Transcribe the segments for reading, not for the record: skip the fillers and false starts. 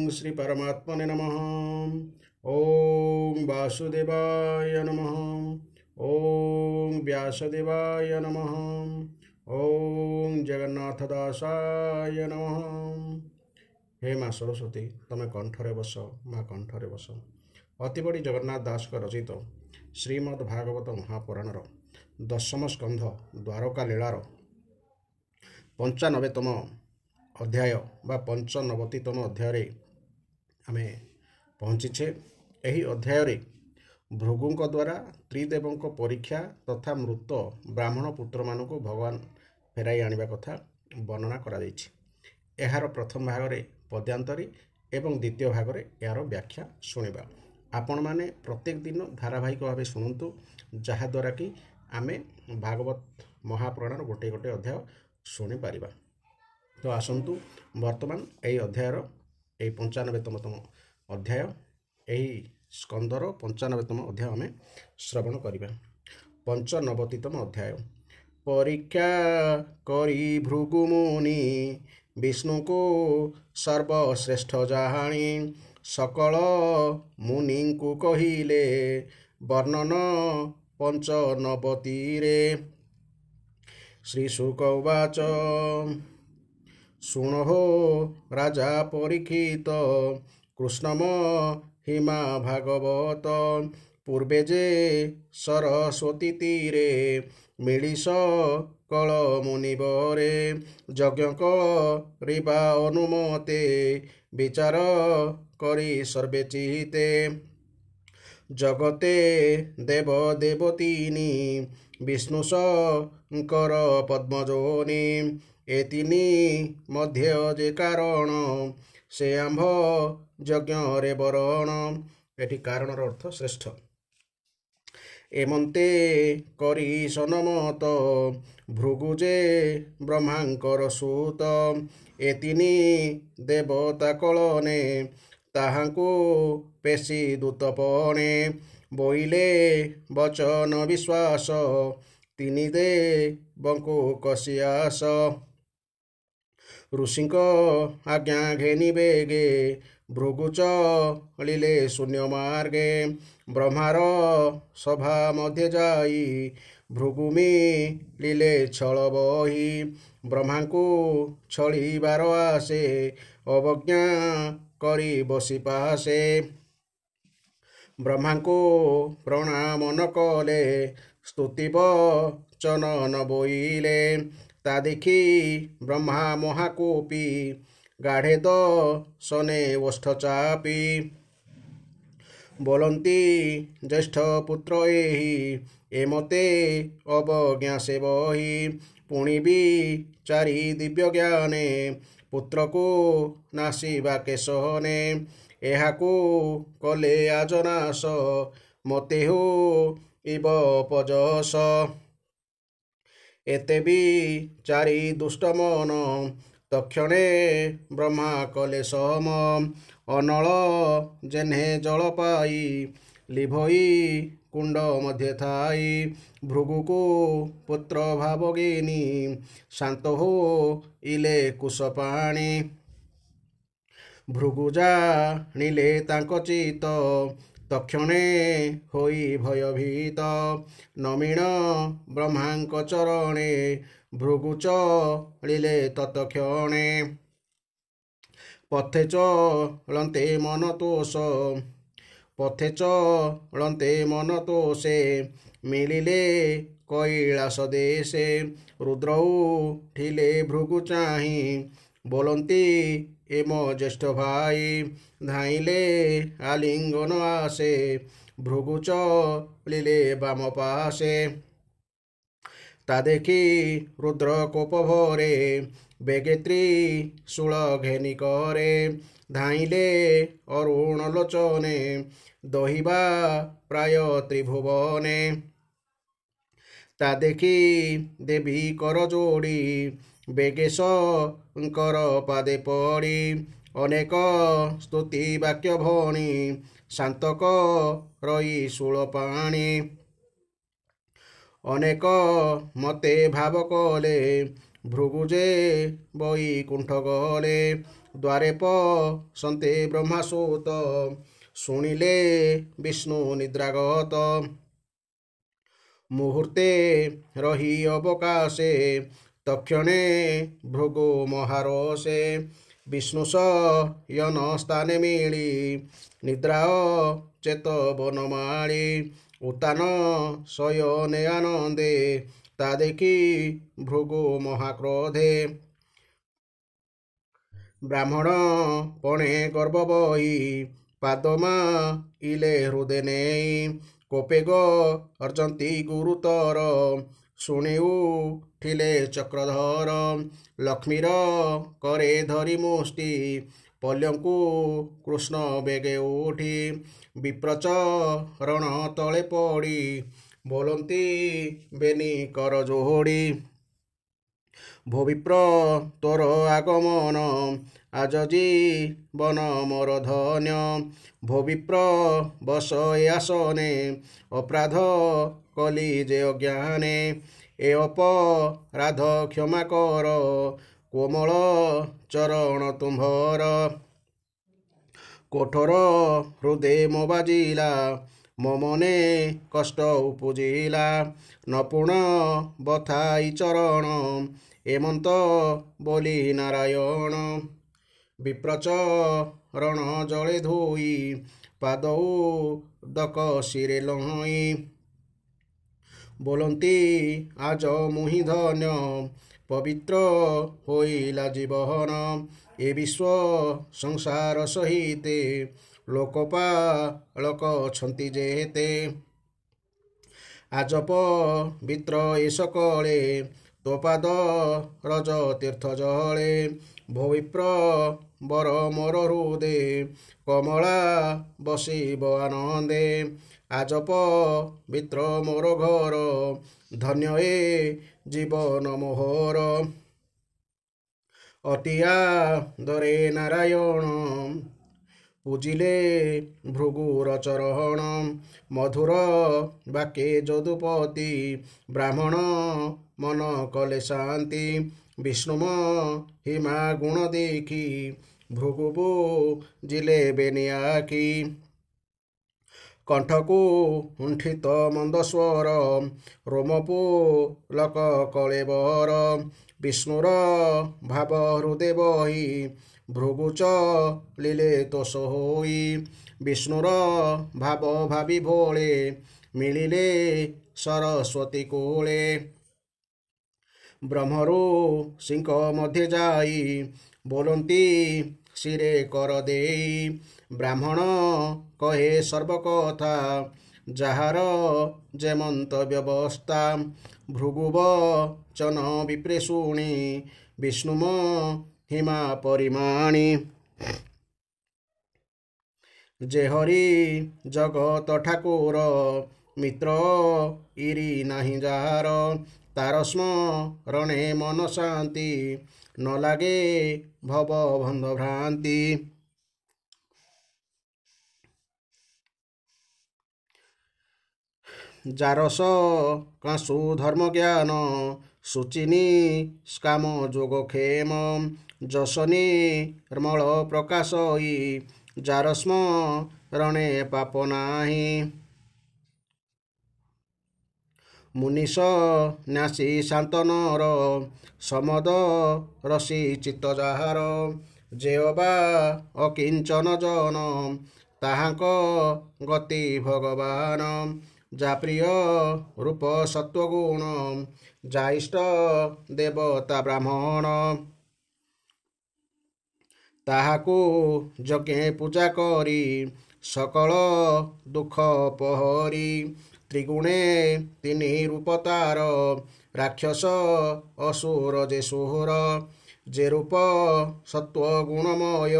श्री परमात्मने नमः। ओम वासुदेवाय नमः। ओम व्यासदेवाय नमः। ओम जगन्नाथदासाय नमः। हे माँ सरस्वती तमें कंठरे बस, माँ कंठरे बस। अति बड़ी जगन्नाथ दास रचित श्रीमद् भागवत महापुराणर दशम स्कंध द्वारका लीलार 95तम अध्याय बा 95तम अध्याय आमे पहुँचीछे। एही अध्याय भृगुंक द्वारा त्रिदेवों परीक्षा तथा मृत ब्राह्मण पुत्र मानक भगवान फेराई आनिबा कथा वर्णना करा जायछि। एहार प्रथम भागरे पद्यांतरी एवं द्वितीय भागरे यार व्याख्या शुणिबा। आपण माने प्रत्येक दिन धारावाहिक भाव शुणु, जहाद्वारा कि आमे भागवत महापुराण गोटे गोटे अध्याय शुणी पारिबा। तो आसंतु वर्तमान यही अध्यायर 95तम अध्याय यही स्कंदर 95तम अध्याय आमे श्रवण करिबा। 95तम अध्याय। परीक्षा करी भृगुमुनि विष्णु को सर्वश्रेष्ठ जाहाणी सकल मुनि को कहिले वर्णन 95 श्री शुक उवाच शुणो राजा परीक्षित कृष्णम हिमा भागवत पूर्वे जे सरस्वती तीरे मिलिस कल मुनिवरे यज्ञ करिबा अनुमते विचार करी सर्वे चिते जगते देव देवतीनी विष्णु शंकर पद्मजोनी एतिनी मध्य जे कारण से आंभ यज्ञ रे बरण। एठी कारणर अर्थ श्रेष्ठ। एमंते करी सनमत भृगुजे ब्रह्मांकर सूत एतिनी देवता कलने ताहांकु पेशी दूतपणे बोइले वचन विश्वास तिनि देवंकु कसियास ऋषिंक आज्ञा घेनि बेगे भृगु चलिले शून्य मार्गे ब्रह्मार सभा मध्य जाई भृगुमी लीले छल बही ब्रह्मांकु छलिबार आसे अवज्ञा करी बसी पासे ब्रह्मांकु प्रणाम न कले स्तुति वचन न बोइले ता देखी ब्रह्मा महाकोपी गाढ़े दशने ओष्ठ चापी बोलंती ज्येष्ठ पुत्र एहि एमते अवज्ञा से बही पुणी भी चारि दिव्य ज्ञाने पुत्र को नासिबा केशने एहाकू कले आजनाश मते हो इव पजस एते भी चारि दुष्ट मन तक्षणे ब्रह्मा कले सम अनल जेन्हे जल पाई लिभई कुंड मध्य थाई भृगु को पुत्र भावगिनी शांत हो इले कुश पाणी भृगुजा नीले तांको चित तक्षणे होई भयभीत नमीण ब्रह्मांक चरणे भृगु चलिले तत्क्षणे पथे चलते मन तोषे मिलिले कैलास देशे रुद्र उठिले भृगु चाहि बोलंती एम ज्येष्ठ भाई धाइले आलिंगन आसे भृगु चलिले बाम पासे ता देखी रुद्र कोप भरे बेगेत्री शूल घेनी करे धाइले अरुण लोचने दहिबा प्राय त्रिभुवने ता देखी देवी कर जोड़ी बेगेशंकर पादे पड़ी अनेक स्तुति वाक्य भणी शांतक रई शूल पाणी अनेक मते भाव कले भृगुजे बई कुंठ गले ଦ୍ୱାରେ ପଶନ୍ତେ ବ୍ରହ୍ମାସୂତ ଶୁଣିଲେ ବିଷ୍ଣୁ ନିଦ୍ରାଗତ ମୁହୂର୍ତ୍ତେ ରହି ଅବକାଶେ ତକ୍ଷଣେ ଭୃଗୁ ମହାରୋଷେ ବିଷ୍ଣୁ ଶୟନ ସ୍ଥାନେ ମିଳି ନିଦ୍ରା ଚେତ ବନମାଳି ଉତ୍ତାନ ଶୟନେ ଆନନ୍ଦେ ତା ଦେଖି ଭୃଗୁ ମହାକ୍ରୋଧେ ବ୍ରାହ୍ମଣ ପଣେ ଗର୍ବ ବହି ପାଦମା ଇଲେ ହୃଦେ ନେଇ କୋପେ ଅର୍ଜନ୍ତି ଗୁରୁତର ଶୁଣି ଉଠିଲେ ଚକ୍ରଧର ଲକ୍ଷ୍ମୀର କରେ ଧରି ମୁଷ୍ଟି ପଲ୍ୟଙ୍କୁ କୃଷ୍ଣ ବେଗେ ଉଠି ବିପ୍ରଚରଣ ତଳେ ପଡ଼ି ବୋଲନ୍ତି ବେନି କର ଯୋଡ଼ି ଭୋବିପ୍ର ତୋର ଆଗମନ ଆଜ ଜୀବନ ମୋର ଧନ୍ୟ ଭୋବିପ୍ର ବସ ଏ ଆସନେ ଅପରାଧ କଲି ଯେ ଅଜ୍ଞାନେ ଏ ଅପରାଧ କ୍ଷମା କର କୋମଳ ଚରଣ ତୁମ୍ଭର କଠୋର ହୃଦେ ମୋ ବାଜିଲା ମୋ ମନେ କଷ୍ଟ ଉପୁଜିଲା ନପୁଣ ବଥାଇ ଚରଣ ଏମନ୍ତ ବୋଲି ନାରାୟଣ ବିପ୍ରଚରଣ ଜଳେ ଧୋଇ ପାଦ ଉଦକ ଶିରେ ଲଇଁ ବୋଲନ୍ତି ଆଜ ମୁହିଁ ଧନ୍ୟ ପବିତ୍ର ହୋଇଲା ଜୀବନ ଏ ବିଶ୍ୱ ସଂସାର ସହିତେ ଲୋକପାଳକ ଅଛନ୍ତି ଯେତେ ଆଜ ପବିତ୍ର ଏ ସକଳେ ତୋ ପାଦ ରଜ ତୀର୍ଥ ଜଳେ ଭୋବିପ୍ର ବର ମୋର ହୃଦେ କମଳା ବସିବ ଆନନ୍ଦେ ଆଜ ପବିତ୍ର ମୋର ଘର ଧନ୍ୟ ଏ ଜୀବନ ମୋହର ଅତି ଆଦରେ ନାରାୟଣ ପୂଜିଲେ ଭୃଗୁର ଚରଣ ମଧୁର ବାକେ ଯଦୁପତି ବ୍ରାହ୍ମଣ ମନ କଲେ ଶାନ୍ତି ବିଷ୍ଣୁ ମହିମା ଗୁଣ ଦେଖି ଭୃଗୁ ବୁଜିଲେ ବେନି ଆଖି କଣ୍ଠକୁ କୁଣ୍ଠିତ ମନ୍ଦ ସ୍ୱର ରୋମପୁଲକ କଳେବର ବିଷ୍ଣୁର ଭାବ ହୃଦେ ବହି ଭୃଗୁ ଚଲିଲେ ତୋଷ ହୋଇ ବିଷ୍ଣୁର ଭାବ ଭାବି ଭୋଳେ ମିଳିଲେ ସରସ୍ୱତୀ କୂଳେ ବ୍ରହ୍ମରୁ ସିଂହ ମଧ୍ୟ ଯାଇ ବୋଲନ୍ତି ଶିରେ କର ଦେଇ ବ୍ରାହ୍ମଣ କହେ ସର୍ବକଥା ଯାହାର ଯେମନ୍ତ ବ୍ୟବସ୍ଥା ଭୃଗୁ ବଚନ ବିପ୍ରେ ଶୁଣି ବିଷ୍ଣୁ ମହିମା ପରିମାଣି ଯେ ହରି ଜଗତ ଠାକୁର ମିତ୍ର ଇରି ନାହିଁ ଯାହାର ତାର ସ୍ମରଣେ ମନ ଶାନ୍ତି ନ ଲାଗେ ଭବ ବନ୍ଧ ଭ୍ରାନ୍ତି ଜାରସ କାଶୁ ଧର୍ମ ଜ୍ଞାନ ସୁଚିନି ସ୍କାମ ଯୋଗକ୍ଷେମ ଯଶନି ନିର୍ମଳ ପ୍ରକାଶଇ ଯାର ସ୍ମରଣେ ପାପ ନାହିଁ ମୁନିଷ ନ୍ୟାସୀ ଶାନ୍ତନର ସମଦ ରସି ଚିତ୍ତ ଯାହାର ଯେ ଅବା ଅକିଞ୍ଚନ ଜନ ତାହାଙ୍କ ଗତି ଭଗବାନ ଯା ପ୍ରିୟ ରୂପ ସତ୍ୱଗୁଣ ଯା ଇଷ୍ଟ ଦେବତା ବ୍ରାହ୍ମଣ ତାହାକୁ ଯଜ୍ଞେ ପୂଜା କରି ସକଳ ଦୁଃଖ ପହରି ତ୍ରିଗୁଣେ ତିନି ରୂପ ତାର ରାକ୍ଷସ ଅସୁର ଯେ ସୁର ଯେ ରୂପ ସତ୍ୱ ଗୁଣମୟ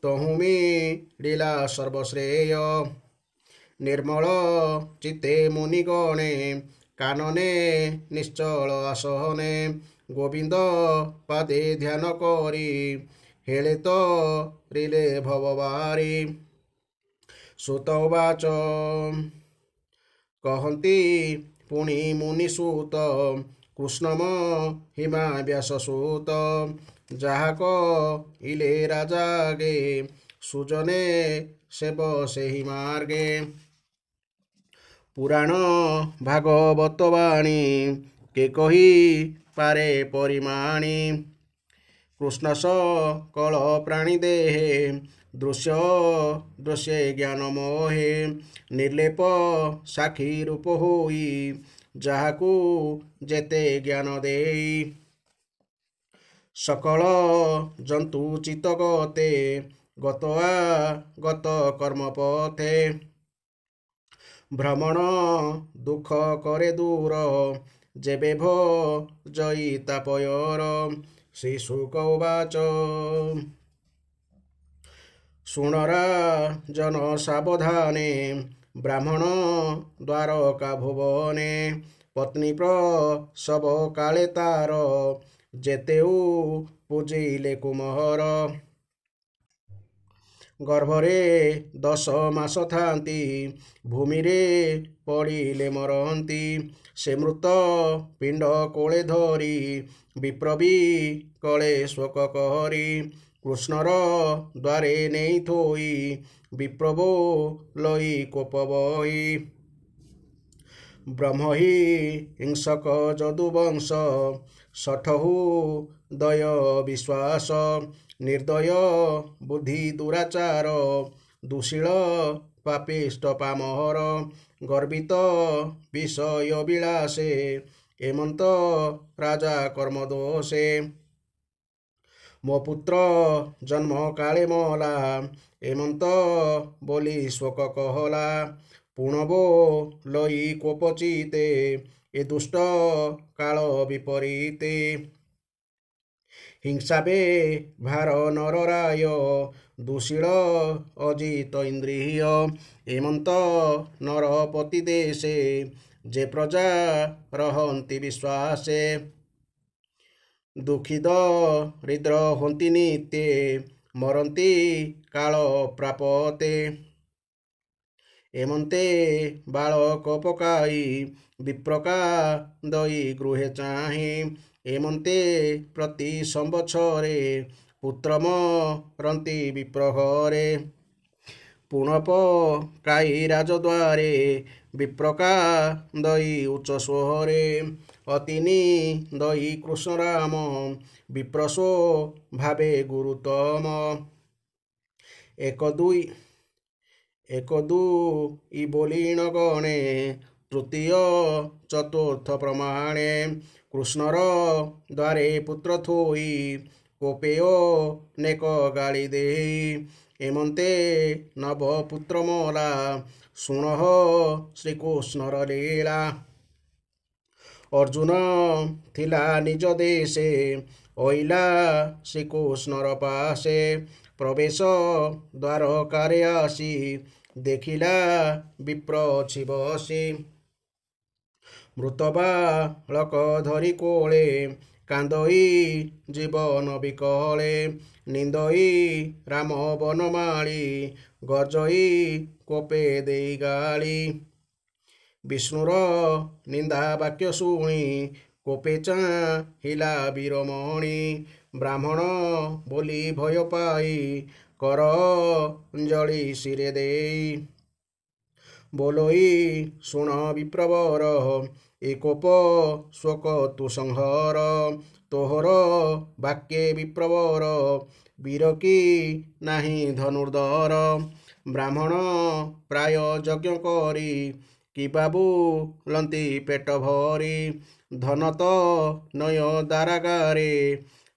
ତହୁଁ ମିଳିଲା ସର୍ବଶ୍ରେୟ ନିର୍ମଳ ଚିତ୍ତେ ମୁନିଗଣେ କାନନେ ନିଶ୍ଚଳ ଆସନେ ଗୋବିନ୍ଦ ପାଦେ ଧ୍ୟାନ କରି ହେଳେ ତରିଲେ ଭବବାରି ସୁତ ଉବାଚ କହନ୍ତି ପୁଣି ମୁନି ସୁତ କୃଷ୍ଣ ମହିମା ବ୍ୟାସ ସୁତ ଯାହା କହିଲେ ରାଜାଗେ ସୁଜନେ ସେବ ସେହି ମାର୍ଗେ। ପୁରାଣ ଭାଗବତ ବାଣୀ କେ କହି ପାରେ ପରିମାଣୀ। କୃଷ୍ଣ ସକଳ ପ୍ରାଣୀ ଦେହେ ଦୃଶ୍ୟ ଦୃଶ୍ୟେ ଜ୍ଞାନ ମୋହେ। ନିର୍ଲେପ ସାକ୍ଷୀ ରୂପ ହୋଇ ଯାହାକୁ ଯେତେ ଜ୍ଞାନ ଦେଇ। ସକଳ ଜନ୍ତୁ ଚିତ ଗତେ ଗତଆ ଗତ କର୍ମ ପଥେ। ଭ୍ରମଣ ଦୁଃଖ କରେ ଦୂର ଯେବେ ଭଜଇ ତାପୟର। ଶ୍ରୀ ଶୁକ ଉବାଚ ଶୁଣରା ଜନ ସାବଧାନେ ବ୍ରାହ୍ମଣ ଦ୍ୱାରକା ଭୁବନେ। ପତ୍ନୀ ପ୍ରସବ କାଳେ ତାର ଯେତେଉ ପୂଜିଲେ କୁମହର। ଗର୍ଭରେ 10 ମାସ ଥାନ୍ତି ଭୂମିରେ ପଡ଼ିଲେ ମରନ୍ତି। ସେ ମୃତ ପିଣ୍ଡ କୋଳେ ଧରି ବିପ୍ରବି କଳେ ଶୋକ କରି। କୃଷ୍ଣର ଦ୍ୱାରେ ନେଇ ଥୋଇ ବିପ୍ରବୋ ଲଇ କୋପ ବହି। ବ୍ରହ୍ମହି ହିଂସକ ଯଦୁବଂଶ ସଠହୁ ଦୟ ବିଶ୍ୱାସ। ନିର୍ଦ୍ଦୟ ବୁଦ୍ଧି ଦୁରାଚାର ଦୁଶୀଳ ପାପିଷ୍ଟ ପାମହର। ଗର୍ବିତ ବିଷୟ ବିଳାସେ ଏମନ୍ତ ରାଜା କର୍ମ ଦୋଷେ। ମୋ ପୁତ୍ର ଜନ୍ମ କାଳେ ମଲା ଏମନ୍ତ ବୋଲି ଶୋକ କହଲା। ପୁଣବୋ ଲଇ କୋପ ଚିତେ ଏ ଦୁଷ୍ଟ କାଳ ବିପରୀତେ। ହିଂସାବେ ଭାର ନରରାୟ ଦୁଶୀଳ ଅଜିତ ଇନ୍ଦ୍ରିୟ। ଏମନ୍ତ ନରପତି ଦେଶେ ଯେ ପ୍ରଜା ରହନ୍ତି ବିଶ୍ୱାସେ। ଦୁଃଖୀ ଦରିଦ୍ର ହନ୍ତି ନିତ୍ୟେ ମରନ୍ତି କାଳ ପ୍ରାପତେ। ଏମନ୍ତେ ବାଳକ ପକାଇ ବିପ୍ରକା ଦଇ ଗୃହେ ଚାହିଁ। ଏମନ୍ତେ ପ୍ରତି ସମ୍ବତ୍ସରେ ପୁତ୍ର ମରନ୍ତି ବିପ୍ରଘରେ। ପୁଣ ପକାଇ ରାଜଦ୍ୱାରେ ବିପ୍ରକା ଦଇ ଉଚ୍ଚ ସ୍ୱରେ। ଅତିନି ଦଇ କୃଷ୍ଣ ରାମ ବିପ୍ରସୋ ଭାବେ ଗୁରୁତମ। ଏକ ଦୁଇ ବୋଲିଣ ଗଣେ ତୃତୀୟ ଚତୁର୍ଥ ପ୍ରମାଣେ। କୃଷ୍ଣର ଦ୍ୱାରେ ପୁତ୍ର ଥୋଇ କୋପେୟ ନେକ ଗାଳି ଦେଇ। ଏମନ୍ତେ ନବପୁତ୍ର ମଲା ଶୁଣଃ ଶ୍ରୀକୃଷ୍ଣର ଲୀଳା। ଅର୍ଜୁନ ଥିଲା ନିଜ ଦେଶେ ଅଇଲା ଶ୍ରୀକୃଷ୍ଣର ପାଶେ। ପ୍ରବେଶ ଦ୍ୱାରକାରେ ଆସି ଦେଖିଲା ବିପ୍ର ଅଛି ବସି। ମୃତ ବାଳକ ଧରି କୋଳେ କାନ୍ଦଇ ଜୀବନ ବିକଳେ। ନିନ୍ଦଇ ରାମ ବନମାଳି ଗର୍ଜଇ କୋପେ ଦେଇ ଗାଳି। ବିଷ୍ଣୁର ନିନ୍ଦା ବାକ୍ୟ ଶୁଣି କୋପେ ଚାହିଁଲା ବୀରମଣି। ବ୍ରାହ୍ମଣ ବୋଲି ଭୟ ପାଇ କର ଅଞ୍ଜଳି ଶିରେ ଦେଇ। ବୋଲଇ ଶୁଣ ବିପ୍ରବର ଏ କୋପ ଶୋକ ତୁ ସଂହର। ତୋହର ବାକ୍ୟେ ବିପ୍ରବର ବୀର କି ନାହିଁ ଧନୁର୍ଦ୍ଧର। ବ୍ରାହ୍ମଣ ପ୍ରାୟ ଯଜ୍ଞ କରି କିବା ବୁଲନ୍ତି ପେଟ ଭରି। ଧନ ତ ନୟ ଦାରାଗାରେ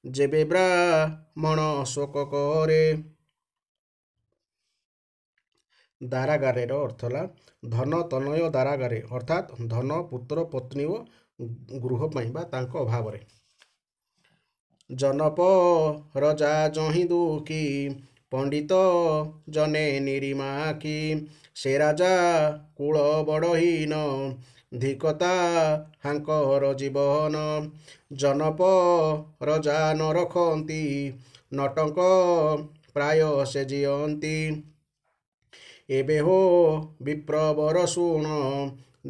ଯେବେ ବ୍ରାହ୍ମଣ ଶୋକ କରେ। ଦାରାଗାରେର ଅର୍ଥ ହେଲା ଧନ ତନୟ ଦାରାଗାରେ ଅର୍ଥାତ୍ ଧନ ପୁତ୍ର ପତ୍ନୀ ଓ ଗୃହ ପାଇଁ ବା ତାଙ୍କ ଅଭାବରେ। ଜନପ ରଜା ଜହିଁ ଦୁଃଖୀ ପଣ୍ଡିତ ଜନେ ନିରିମାଖି। ସେ ରାଜା କୂଳ ବଡ଼ହୀନ ଧିକତା ହାଙ୍କର ଜୀବନ। ଜନପ ରଜା ନ ରଖନ୍ତି ନଟଙ୍କ ପ୍ରାୟ ସେ ଜିଅନ୍ତି। ଏବେ ହୋ ବିପ୍ରବର ଶୁଣ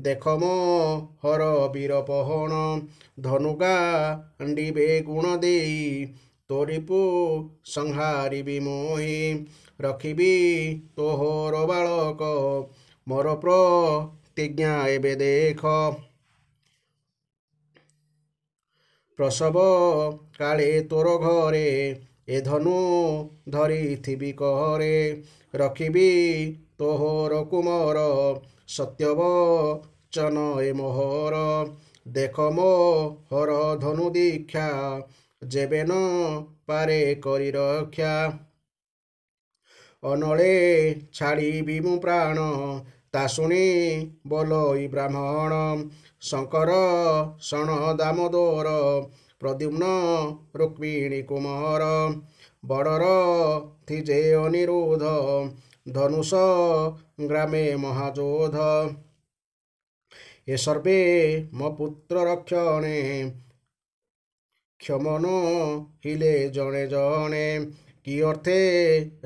ଦେଖ ମୋ ହର ବୀର ପହଣ। ଧନୁଗା ଡିବେ ଗୁଣ ଦେଇ ତୋରିପୁ ସଂହାରିବି ମୋହି ରଖିବି ତୋହର ବାଳକ ମୋର ପ୍ରତିଜ୍ଞା ଏବେ ଦେଖ ପ୍ରସବ କାଳେ ତୋର ଘରେ ଏ ଧନୁ ଧରିଥିବି କରେ ରଖିବି ତୋହର କୁମର ସତ୍ୟବଚନ ଏ ମୋହର ଦେଖ ମୋହର ଧନୁ ଦୀକ୍ଷା ଯେବେ ନ ପାରେ କରି ରକ୍ଷା ଅନଳେ ଛାଡ଼ିବି ମୁଁ ପ୍ରାଣ ତା ଶୁଣି ବୋଲଇ ବ୍ରାହ୍ମଣ ଶଙ୍କର ଶଣ ଦାମୋଦର ପ୍ରଦ୍ୟୁମ୍ନ ରୁକ୍ମିଣୀ କୁମାର ବଡ଼ର ଥିଜେ ଅନିରୁଦ୍ଧ ଧନୁଷ ଗ୍ରାମେ ମହାଯୋଧ ଏ ସର୍ବେ ମୋ ପୁତ୍ର ରକ୍ଷଣେ କ୍ଷମନ ହିଲେ ଜଣେ ଜଣେ କି ଅର୍ଥେ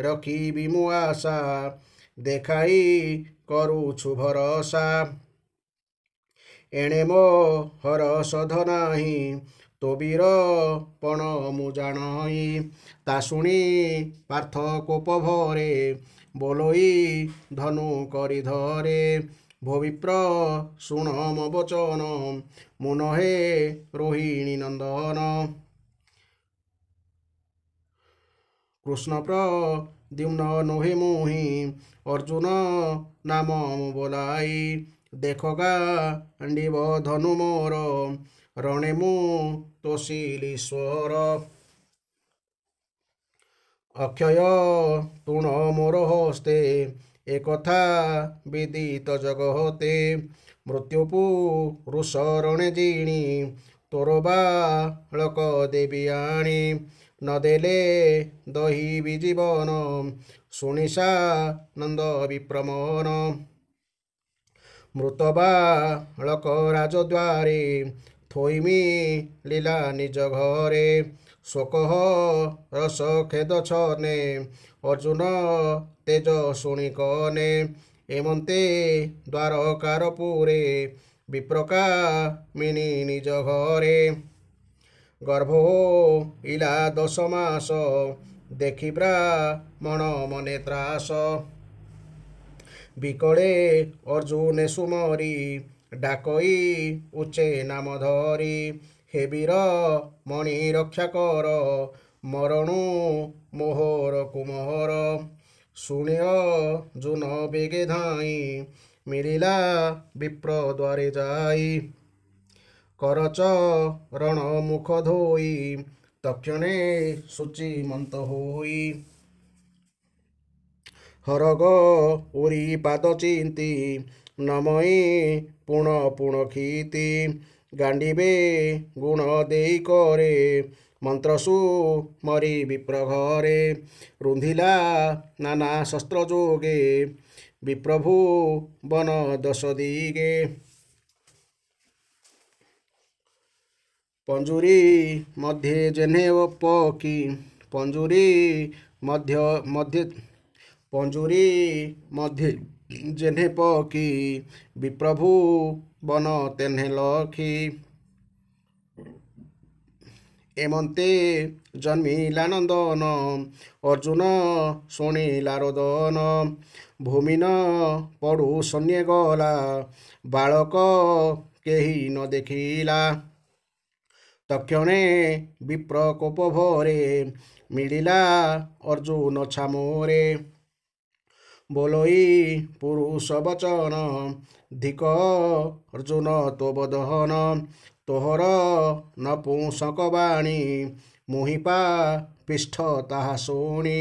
ରଖିବି ମୁଁ ଆଶା ଦେଖାଇ କରୁଛୁ ଭରସା ଏଣେ ମୋ ହରଷଧ ନାହିଁ ତୋ ବୀର ପଣ ମୁଁ ଜାଣଇ ତା ଶୁଣି ପାର୍ଥ କୋପ ଭରେ ବୋଲଇ ଧନୁ କରି ଧରେ ଭୋ ବିପ୍ର ଶୁଣ ମୋ ବଚନ ମୁଁ ନହେ ରୋହିଣୀ ନନ୍ଦନ କୃଷ୍ଣ ପ୍ରଦ୍ୟୁମ୍ନ ନୁହେଁ ମୁହିଁ ଅର୍ଜୁନ ନାମ ମୁଁ ବୋଲାଇ ଦେଖ ଗାଣ୍ଡିବ ଧନୁ ମୋର ରଣେ ମୁଁ ତୋଷିଲି ସ୍ୱର ଅକ୍ଷୟ ତୁଣ ମୋର ହସ୍ତେ ଏକଥା ବିଦିତ ଜଗତେ ମୃତ୍ୟୁ ପୁରୁଷ ରଣେ ଜିଣି ତୋର ବାଳକ ଦେବି ଆଣି ନଦେଲେ ଦହିବି ଜୀବନ ଶୁଣିସା ନନ୍ଦ ବିପ୍ରମନ ମୃତ ବାଳକ ରାଜଦ୍ୱାରେ ଥୋଇମି ଲୀଲା ନିଜ ଘରେ ଶୋକ ରସ ଖେଦ ଛନେ ଅର୍ଜୁନ ତେଜ ଶୁଣି କନେ ଏମନ୍ତେ ଦ୍ୱାରକାର ପୁରେ ବିପ୍ରକାମିନୀ ନିଜ ଘରେ ଗର୍ଭ ଇଲା 10 ମାସ ଦେଖି ବ୍ରାହ୍ମଣ ମନେ ତ୍ରାସ ବିକଳେ ଅର୍ଜୁନେ ସୁମରି ଡାକଇ ଉଚ୍ଚେ ନାମ ଧରି ହେ ବୀର ମଣି ରକ୍ଷା କର ମରଣୁ ମୋହର କୁମହର ଶୁଣି ଅର୍ଜୁନ ବେଗେ ଧାଇ ମିଳିଲା ବିପ୍ର ଦ୍ୱାରେ ଯାଇ କରଚ ରଣ ମୁଖ ଧୋଇ ତକ୍ଷଣେ ସୂଚିମନ୍ତ ହୋଇ ହରଗ ଉରି ପାଦ ଚିନ୍ତି ନମଇ ପୁଣ ପୁଣ କ୍ଷିତି ଗାଣ୍ଡିବେ ଗୁଣ ଦେଇ କରେ ମନ୍ତ୍ର ସୁମରି ବିପ୍ର ଘରେ ରୁନ୍ଧିଲା ନାନା ଶସ୍ତ୍ର ଯୋଗେ ବିପ୍ରଭୁ ବନ 10 ଦିଗେ ପଞ୍ଜୁରୀ ମଧ୍ୟେ ଯେହ୍ନେ ପକ୍ଷୀ ପଞ୍ଜୁରୀ ମଧ୍ୟେ ଯେହ୍ନେ ପକ୍ଷୀ ବିପ୍ରଭୁ ବନ ତେହ୍ନେ ଲକ୍ଷୀ ଏମନ୍ତେ ଜନ୍ମିଲା ନନ୍ଦନ ଅର୍ଜୁନ ଶୁଣିଲା ରୋଦନ ଭୂମିନ ପଡ଼ୁ ଶୂନ୍ୟ ଗଲା ବାଳକ କେହି ନ ଦେଖିଲା ତକ୍ଷଣେ ବିପ୍ର କୋପ ଭରେ ମିଳିଲା ଅର୍ଜୁନ ଛାମରେ ବୋଲଇ ପୁରୁଷ ବଚନ ଧିକ ଅର୍ଜୁନ ତୋ ବଦହନ ତୋହର ନପୁଂସକ ବାଣୀ ମୁହିପା ପିଷ୍ଠ ତାହା ଶୁଣି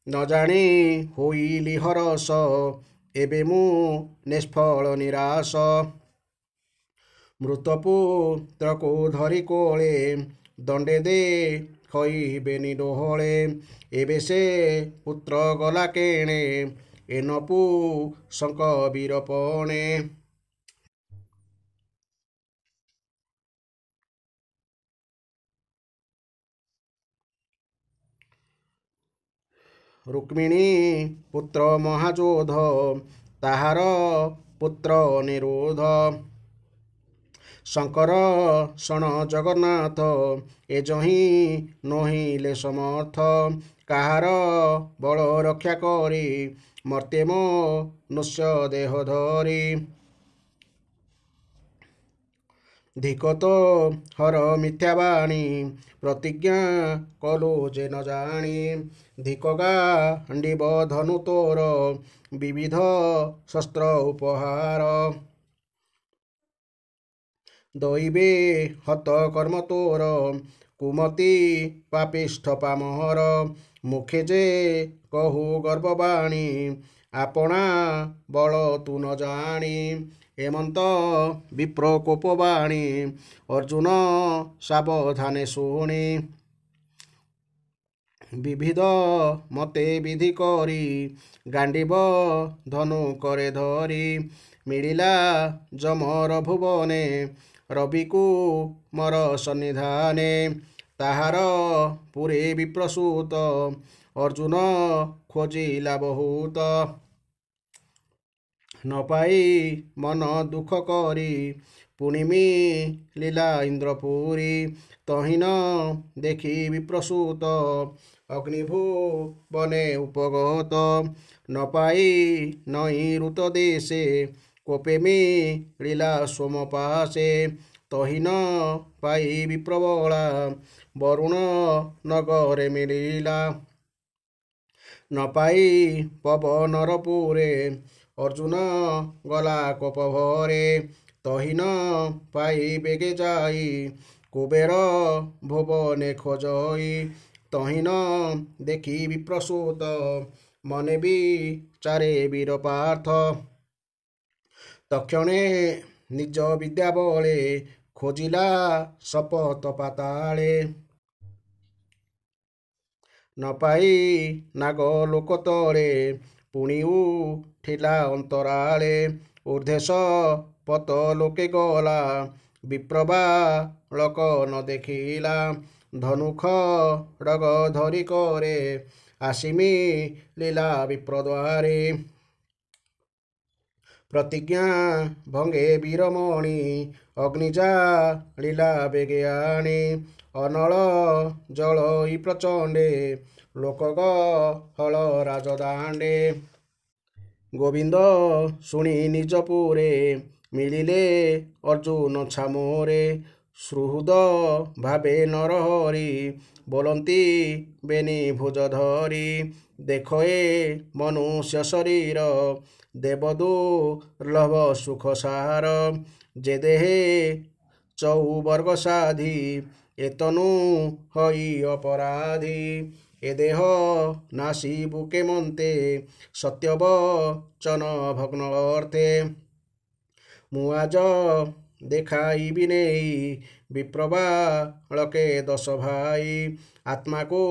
ନ ଜାଣି ହୋଇଲି ହରସ ଏବେ ମୁଁ ନିଷ୍ଫଳ ନିରାଶ ମୃତପୁତ୍ରକୁ ଧରି କୋଳେ ଦଣ୍ଡେ ଦେ ଖଇବେନି ଡୋହଳେ ଏବେ ସେ ପୁତ୍ର ଗଲା କେଣେ ଏ ନପୁଂସକ ବୀରପଣେ ରୁକ୍ମିଣୀ ପୁତ୍ର ମହାଯୋଧ ତାହାର ପୁତ୍ର ନିରୋଧ ଶଙ୍କର ଶଣ ଜଗନ୍ନାଥ ଏ ଯହିଁ ନହିଲେ ସମର୍ଥ କାହାର ବଳ ରକ୍ଷା କରି ମର୍ତ୍ତେ ମନୁଷ୍ୟ ଦେହ ଧରି ଧିକତ ହର ମିଥ୍ୟାବାଣୀ ପ୍ରତିଜ୍ଞା କଲୁ ଯେ ନ ଜାଣି ଧିକ ଗାଣ୍ଡିବ ଧନୁ ତୋର ବିବିଧ ଶସ୍ତ୍ର ଉପହାର ଦଇବେ ହତ କର୍ମ ତୋର କୁମତି ପାପିଷ୍ଠ ପାମହର ମୁଖେ ଯେ କହୁ ଗର୍ବବାଣୀ ଆପଣା ବଳ ତୁ ନ ଜାଣି ହେମନ୍ତ ବିପ୍ର କୋପବାଣୀ ଅର୍ଜୁନ ସାବଧାନେ ଶୁଣି ବିବିଧ ମତେ ବିଧି କରି ଗାଣ୍ଡିବ ଧନୁ କରେ ଧରି ମିଳିଲା ଯମର ଭୁବନେ ରବିକୁ ମର ସନ୍ନିଧାନେ ତାହାର ପୁରେ ବିପ୍ରସୂତ ଅର୍ଜୁନ ଖୋଜିଲା ବହୁତ ନ ପାଇ ମନ ଦୁଃଖ କରି ପୁଣି ମିଳିଲା ଇନ୍ଦ୍ରପୁରୀ ତହିନ ଦେଖି ବିପ୍ରସୂତ ଅଗ୍ନିଭୁବନେ ଉପଗତ ନ ପାଇ ନଈ ଋତ ଦେଶେ କୋପେ ମିଳିଲା ସୋମପାଶେ ତହିନ ପାଇ ବିପ୍ରବଳା ବରୁଣ ନଗରେ ମିଳିଲା ନ ପାଇ ପବନର ପୁରେ ଅର୍ଜୁନ ଗଲା କୋପ ଭରେ ତହିନ ପାଇ ବେଗେ ଯାଇ କୁବେର ଭୁବନେ ଖୋଜଇ ତହିନ ଦେଖି ବିପ୍ରସୂତ ମନେ ବିଚାରେ ବୀର ପାର୍ଥ ତକ୍ଷଣେ ନିଜ ବିଦ୍ୟା ବଳେ ଖୋଜିଲା ଶପଥ ପାତାଳେ ନ ପାଇ ନାଗ ଲୋକ ତଳେ ପୁଣି ଉଠିଲା ଅନ୍ତରାଳେ ଊର୍ଦ୍ଧ୍ୱେଶ ପତ ଲୋକେ ଗଲା ବିପ୍ରବା ଲୋକ ନ ଦେଖିଲା ଧନୁଖ ଡଗ ଧରି କରେ ଆସିମି ଲୀଲା ବିପ୍ରଦ୍ୱାରେ ପ୍ରତିଜ୍ଞା ଭଙ୍ଗେ ବୀରମଣି ଅଗ୍ନି ଜାଳିଲା ବେଗେ ଆଣି ଅନଳ ଜଳଇ ପ୍ରଚଣ୍ଡେ ଲୋକ ଗହଳ ରାଜଦାଣ୍ଡେ ଗୋବିନ୍ଦ ଶୁଣି ନିଜ ପୁରେ ମିଳିଲେ ଅର୍ଜୁନ ଛାମୋରେ ସୁହୃଦ ଭାବେ ନରହରି ବୋଲନ୍ତି ବେନି ଭୁଜ ଧରି ଦେଖ ଏ ମନୁଷ୍ୟ ଶରୀର ଦେବଦୁର୍ଲଭ ସୁଖ ସାର ଯେ ଦେହେ ଚଉବର୍ଗ ସାଧି ଏତନୁ ହଇ ଅପରାଧୀ ଏ ଦେହ ନାସି ବୁକେ ମନ୍ତେ ସତ୍ୟବଚନ ଭଗ୍ନ ଅର୍ଥେ ମୁଁ ଆଜ ଦେଖାଇବି ନେଇ ବିପ୍ରବାଳକେ ଦଶ ଭାଇ ଆତ୍ମାକୁ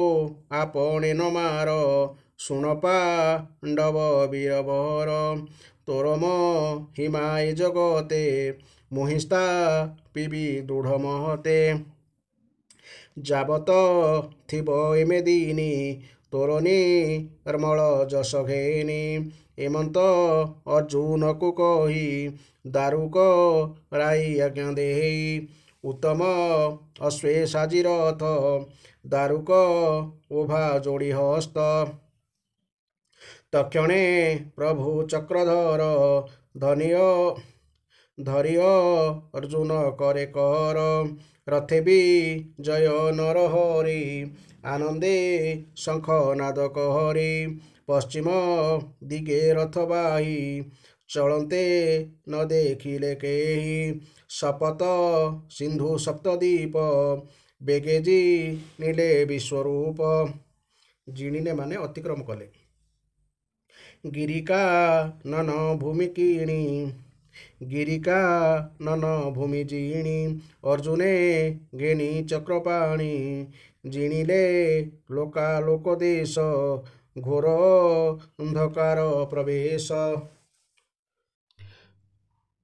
ଆପଣେ ନ ମାର ଶୁଣ ପାଣ୍ଡବ ବୀରବର ତୋର ମହିମା ଏ ଜଗତେ ମୁହିସ୍ତା ପିବି ଦୃଢ଼ ମହତେ ଯାବତ ଥିବ ଏମେ ଦିନି ତୋର ନିର୍ମଳ ଯଶ ଘେନି ଏମନ୍ତ ଅର୍ଜୁନକୁ କହି ଦାରୁକ ରାଇ ଆଜ୍ଞା ଦେଇ ଉତ୍ତମ ଅଶ୍ଵେ ସାଜି ରଥ ଦାରୁକ ଉଭା ଯୋଡ଼ି ହସ୍ତ ତକ୍ଷଣେ ପ୍ରଭୁ ଚକ୍ରଧର ଧରିୟ ଅର୍ଜୁନ କରେ କର ରଥେ ବିଜୟ ନରହରି ଆନନ୍ଦେ ଶଙ୍ଖ ନାଦ କହରି ପଶ୍ଚିମ ଦିଗେ ରଥ ବାହି ଚଳନ୍ତେ ନ ଦେଖିଲେ କେହି ଶପଥ ସିନ୍ଧୁ ସପ୍ତଦ୍ୱୀପ ବେଗେ ଜିଣିଲେ ବିଶ୍ୱରୂପ ଜିଣିଲେ ମାନେ ଅତିକ୍ରମ କଲେ ଗିରିକା ନନ ଭୂମି କିଣି ଗିରିକା ନନ ଭୂମି ଜିଣି ଅର୍ଜୁନେ ଘେନି ଚକ୍ରପାଣି ଜିଣିଲେ ଲୋକାଲୋକ ଦେଶ ଘୋର ଅନ୍ଧକାର ପ୍ରବେଶ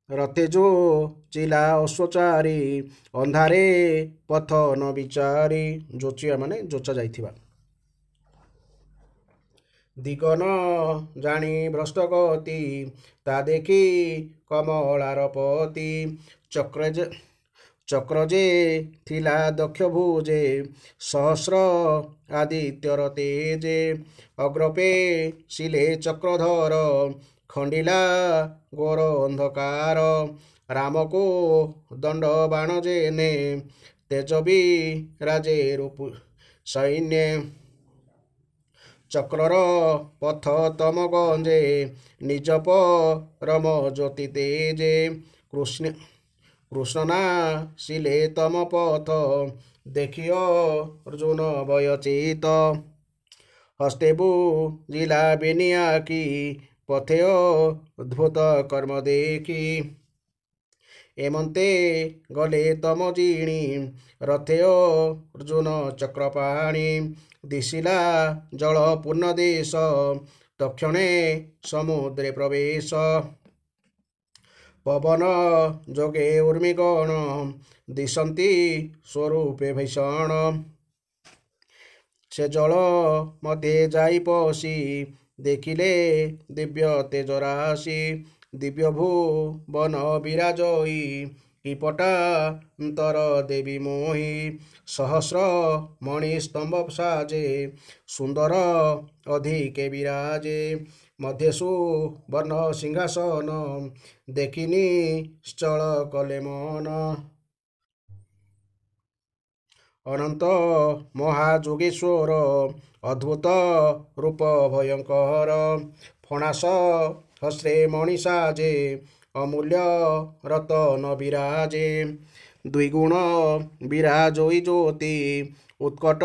ରଥେ ଯୋ ଚିଲା ଅଶ୍ୱଚାରୀ ଅନ୍ଧାରେ ପଥ ନ ବିଚାରି ଯୋଚିଆ ମାନେ ଯୋଚା ଯାଇଥିବା ଦିଗନ ଜାଣି ଭ୍ରଷ୍ଟ ଗତି ତା ଦେଖି କମଳାର ପତି ଚକ୍ର ଯେ ଥିଲା ଦକ୍ଷ ଭୁଜେ ସହସ୍ର ଆଦିତ୍ୟର ତେଜେ ଅଗ୍ରପେ ଶିଲେ ଚକ୍ରଧର ଖଣ୍ଡିଲା ଘୋର ଅନ୍ଧକାର ରାମକୁ ଦଣ୍ଡ ବାଣ ଯେନେ ତେଜବି ରାଜେ ରୂପ ସୈନ୍ୟ ଚକ୍ରର ପଥ ତମ ଗଞ୍ଜେ ନିଜ ପରମ ଜ୍ୟୋତି ତେଜେ କୃଷ୍ଣ ନା ଶିଲେ ତମ ପଥ ଦେଖିଅ ଅର୍ଜୁନ ବୟଚିତ ହସ୍ତେ ବୁଜିଲା ବେନିଆ କି ପଥେୟ ଅଦ୍ଭୁତ କର୍ମ ଦେଖି ଏମନ୍ତେ ଗଲେ ତମ ଜିଣି ରଥେୟ ଅର୍ଜୁନ ଚକ୍ରପାଣି ଦିଶିଲା ଜଳ ପୂର୍ଣ୍ଣ ଦେଶ ତକ୍ଷଣେ ସମୁଦ୍ରେ ପ୍ରବେଶ ପବନ ଯୋଗେ ଉର୍ମିଗଣ ଦିଶନ୍ତି ସ୍ୱରୂପେ ଭୀଷଣ ସେ ଜଳ ମଧ୍ୟେ ଯାଇ ପଶି ଦେଖିଲେ ଦିବ୍ୟ ତେଜରାଶି ଦିବ୍ୟ ଭୁବନ ବିରାଜଇ କିପଟାନ୍ତର ଦେବୀ ମୋହି ସହସ୍ର ମଣିସ୍ତମ୍ଭ ସାଜେ ସୁନ୍ଦର ଅଧିକେ ବିରାଜେ ମଧ୍ୟେ ସୁବର୍ଣ୍ଣ ସିଂହାସନ ଦେଖିନି ନିଶ୍ଚଳ କଲେ ମନ ଅନନ୍ତ ମହାଯୋଗେଶ୍ୱର ଅଦ୍ଭୁତ ରୂପ ଭୟଙ୍କର ଫଣାସ ହସ୍ରେ ମଣିଷାଜେ ଅମୂଲ୍ୟ ରତନ ବିରାଜେ ଦ୍ୱିଗୁଣ ବିରାଜୋଇ ଜ୍ୟୋତି ଉତ୍କଟ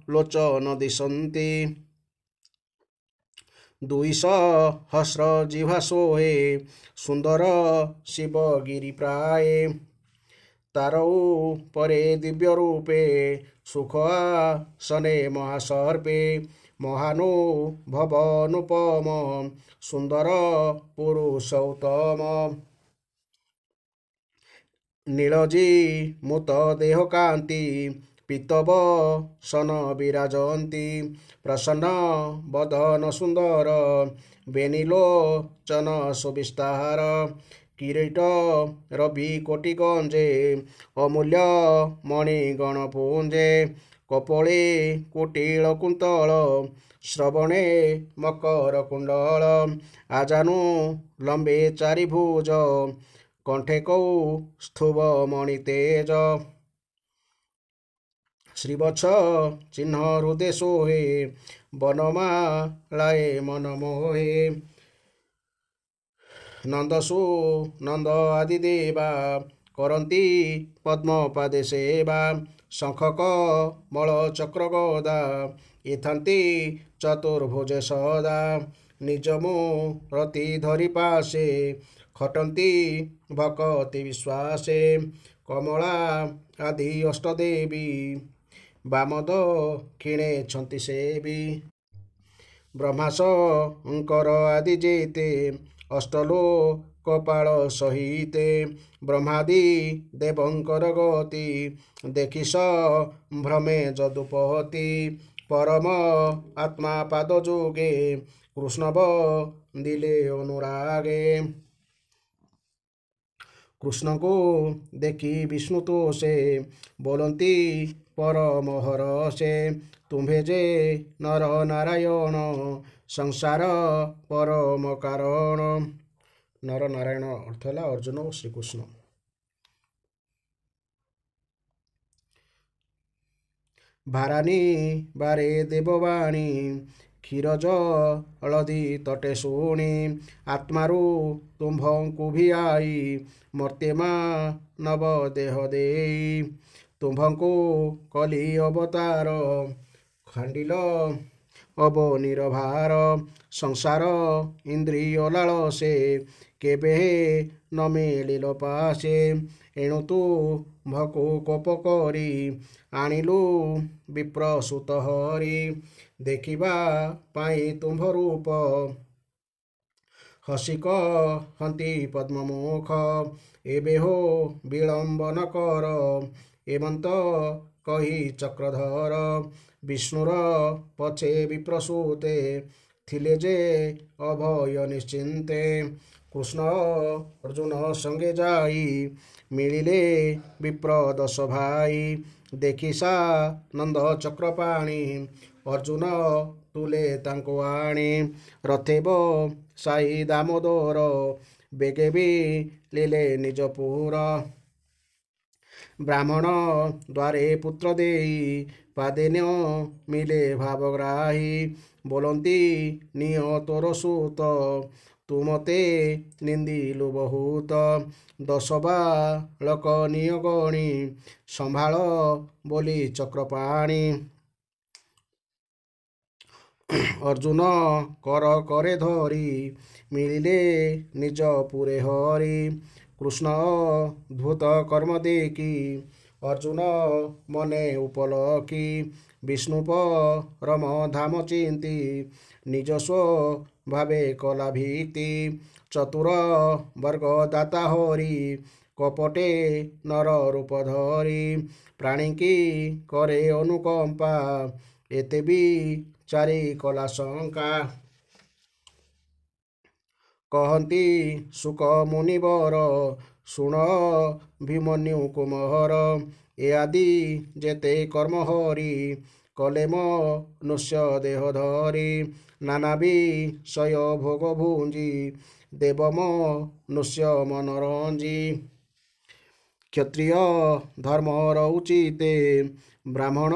ଲୋଚନ ଦିଶନ୍ତି 200 ଜିହ୍ୱା ସୋହେ ସୁନ୍ଦର ଶିବଗିରି ପ୍ରାଏ ତାର ଉପରେ ଦିବ୍ୟ ରୂପେ ସୁଖ ଆସନେ ମହାସର୍ପେ ମହାନୁଭବ ଅନୁପମ ସୁନ୍ଦର ପୁରୁଷ ଉତ୍ତମ ନୀଳଜୀ ମୁତ ଦେହ କାନ୍ତି ପିତବ ସନ ବିରାଜନ୍ତି ପ୍ରସନ୍ନ ବଦନ ସୁନ୍ଦର ବେନିଲୋଚନ ସୁବିସ୍ତାର କିରୀଟ ରବି କୋଟି ଗଞ୍ଜେ ଅମୂଲ୍ୟ ମଣିଗଣ ପୁଞ୍ଜେ କପୋଳେ କୁଟିଳ କୁନ୍ତଳ ଶ୍ରବଣେ ମକର କୁଣ୍ଡଳ ଆଜାନୁ ଲମ୍ବେ ଚାରିଭୁଜ କଣ୍ଠେ କୌସ୍ତୁଭ ମଣି ତେଜ ଶ୍ରୀବତ୍ସ ଚିହ୍ନ ହୃଦେ ସୋହେ ବନମାଳାଏ ମନ ମୋହେ ନନ୍ଦସୁ ନନ୍ଦ ଆଦି ଦେବା କରନ୍ତି ପଦ୍ମପାଦେ ସେବା ଶଙ୍ଖ କମଳ ଚକ୍ର ଗଦା ଇଥାନ୍ତି ଚତୁର୍ଭୁଜେ ସଦା ନିଜ ମୂରତି ଧରି ପାଶେ ଖଟନ୍ତି ଭକତି ବିଶ୍ୱାସେ କମଳା ଆଦି ଅଷ୍ଟଦେବୀ ବାମ ଦକ୍ଷିଣେ ଛନ୍ତି ସେବି ବ୍ରହ୍ମାଶଙ୍କର ଆଦି ଯେତେ ଅଷ୍ଟଲୋକପାଳ ସହିତେ ବ୍ରହ୍ମାଦି ଦେବଙ୍କର ଗତି ଦେଖି ଭ୍ରମେ ଯଦୁପତି ପରମ ଆତ୍ମା ପାଦ ଯୋଗେ କୃଷ୍ଣ ବନ୍ଦିଲେ ଅନୁରାଗେ କୃଷ୍ଣଙ୍କୁ ଦେଖି ବିଷ୍ଣୁ ତୋଷେ ବୋଲନ୍ତି ପରମହର ସେ ତୁମ୍ଭେ ଯେ ନର ନାରାୟଣ ସଂସାର ପରମ କାରଣ ନର ନାରାୟଣ ଅର୍ଥ ହେଲା ଅର୍ଜୁନ ଓ ଶ୍ରୀକୃଷ୍ଣ ବାରାଣୀ ବାରେ ଦେବବାଣୀ କ୍ଷୀରଜ ହଳଦୀ ତଟେ ଶୁଣି ଆତ୍ମାରୁ ତୁମ୍ଭଙ୍କୁ ଭିଆଇ ମର୍ତ୍ତେମା ନବ ଦେହ ଦେଇ ତୁମ୍ଭଙ୍କୁ କଲି ଅବତାର ଖାଣ୍ଡିଲ ଅବନୀର ଭାର ସଂସାର ଇନ୍ଦ୍ରିୟ ଲାଳସେ କେବେ ନ ମିଳିଲ ପାଶେ ଏଣୁ ତୁମ୍ଭକୁ କୋପ କରି ଆଣିଲୁ ବିପ୍ରସୂତ ହରି ଦେଖିବା ପାଇଁ ତୁମ୍ଭ ରୂପ ହସି କହନ୍ତି ପଦ୍ମମୁଖ ଏବେ ହୋ ବିଳମ୍ବନ କର ଏମନ୍ତ କହି ଚକ୍ରଧର ବିଷ୍ଣୁର ପଛେ ବିପ୍ରସୂତେ ଥିଲେ ଯେ ଅଭୟ ନିଶ୍ଚିନ୍ତେ କୃଷ୍ଣ ଅର୍ଜୁନ ସଙ୍ଗେ ଯାଇ ମିଳିଲେ ବିପ୍ର 10 ଭାଇ। ଦେଖି ସାନନ୍ଦ ଚକ୍ରପାଣି ଅର୍ଜୁନ ତୁଲେ ତାଙ୍କୁ ଆଣି। ରଥେ ବସାଇ ଦାମୋଦର ବେଗେ ବି ଲିଲେ ନିଜ ପୁର। ବ୍ରାହ୍ମଣ ଦ୍ୱାରେ ପୁତ୍ର ଦେଇ ପାଦେନ୍ୟ ମିଲେ ଭାବଗ୍ରାହୀ। ବୋଲନ୍ତି ନିଅ ତୋର ସୁତ ତୁ ମତେ ନିନ୍ଦିଲୁ ବହୁତ। 10 ବାଳକ ନିୟ ଗଣି ସମ୍ଭାଳ ବୋଲି ଚକ୍ରପାଣି। ଅର୍ଜୁନ କର କରେ ଧରି ମିଳିଲେ ନିଜ ପୁରେ ହରି। କୃଷ୍ଣ ଅଦ୍ଭୁତ କର୍ମ ଦେଖି ଅର୍ଜୁନ ମନେ ଉପଲକି। ବିଷ୍ଣୁ ପରମ ଧାମ ଚିନ୍ତି ନିଜସ୍ୱ ଭାବେ କଲା ଭୀତି। ଚତୁର ବର୍ଗ ଦାତା ହରି କପଟେ ନର ରୂପ ଧରି। ପ୍ରାଣୀକି କରେ ଅନୁକମ୍ପା ଏତେ ବି ଚାରି କଲା ଶଙ୍କା। କହନ୍ତି ସୁକ ମୁନିବର ଶୁଣ ଭୀମନ୍ୟୁ କୁମହର। ଏ ଆଦି ଯେତେ କର୍ମ ହରି କଲେ ମନୁଷ୍ୟ ଦେହ ଧରି। ନାନା ବିଷୟ ଭୋଗ ଭୁଞ୍ଜି ଦେବ ମନୁଷ୍ୟ ମନୋରଞ୍ଜି। କ୍ଷତ୍ରିୟ ଧର୍ମର ଉଚିତେ ବ୍ରାହ୍ମଣ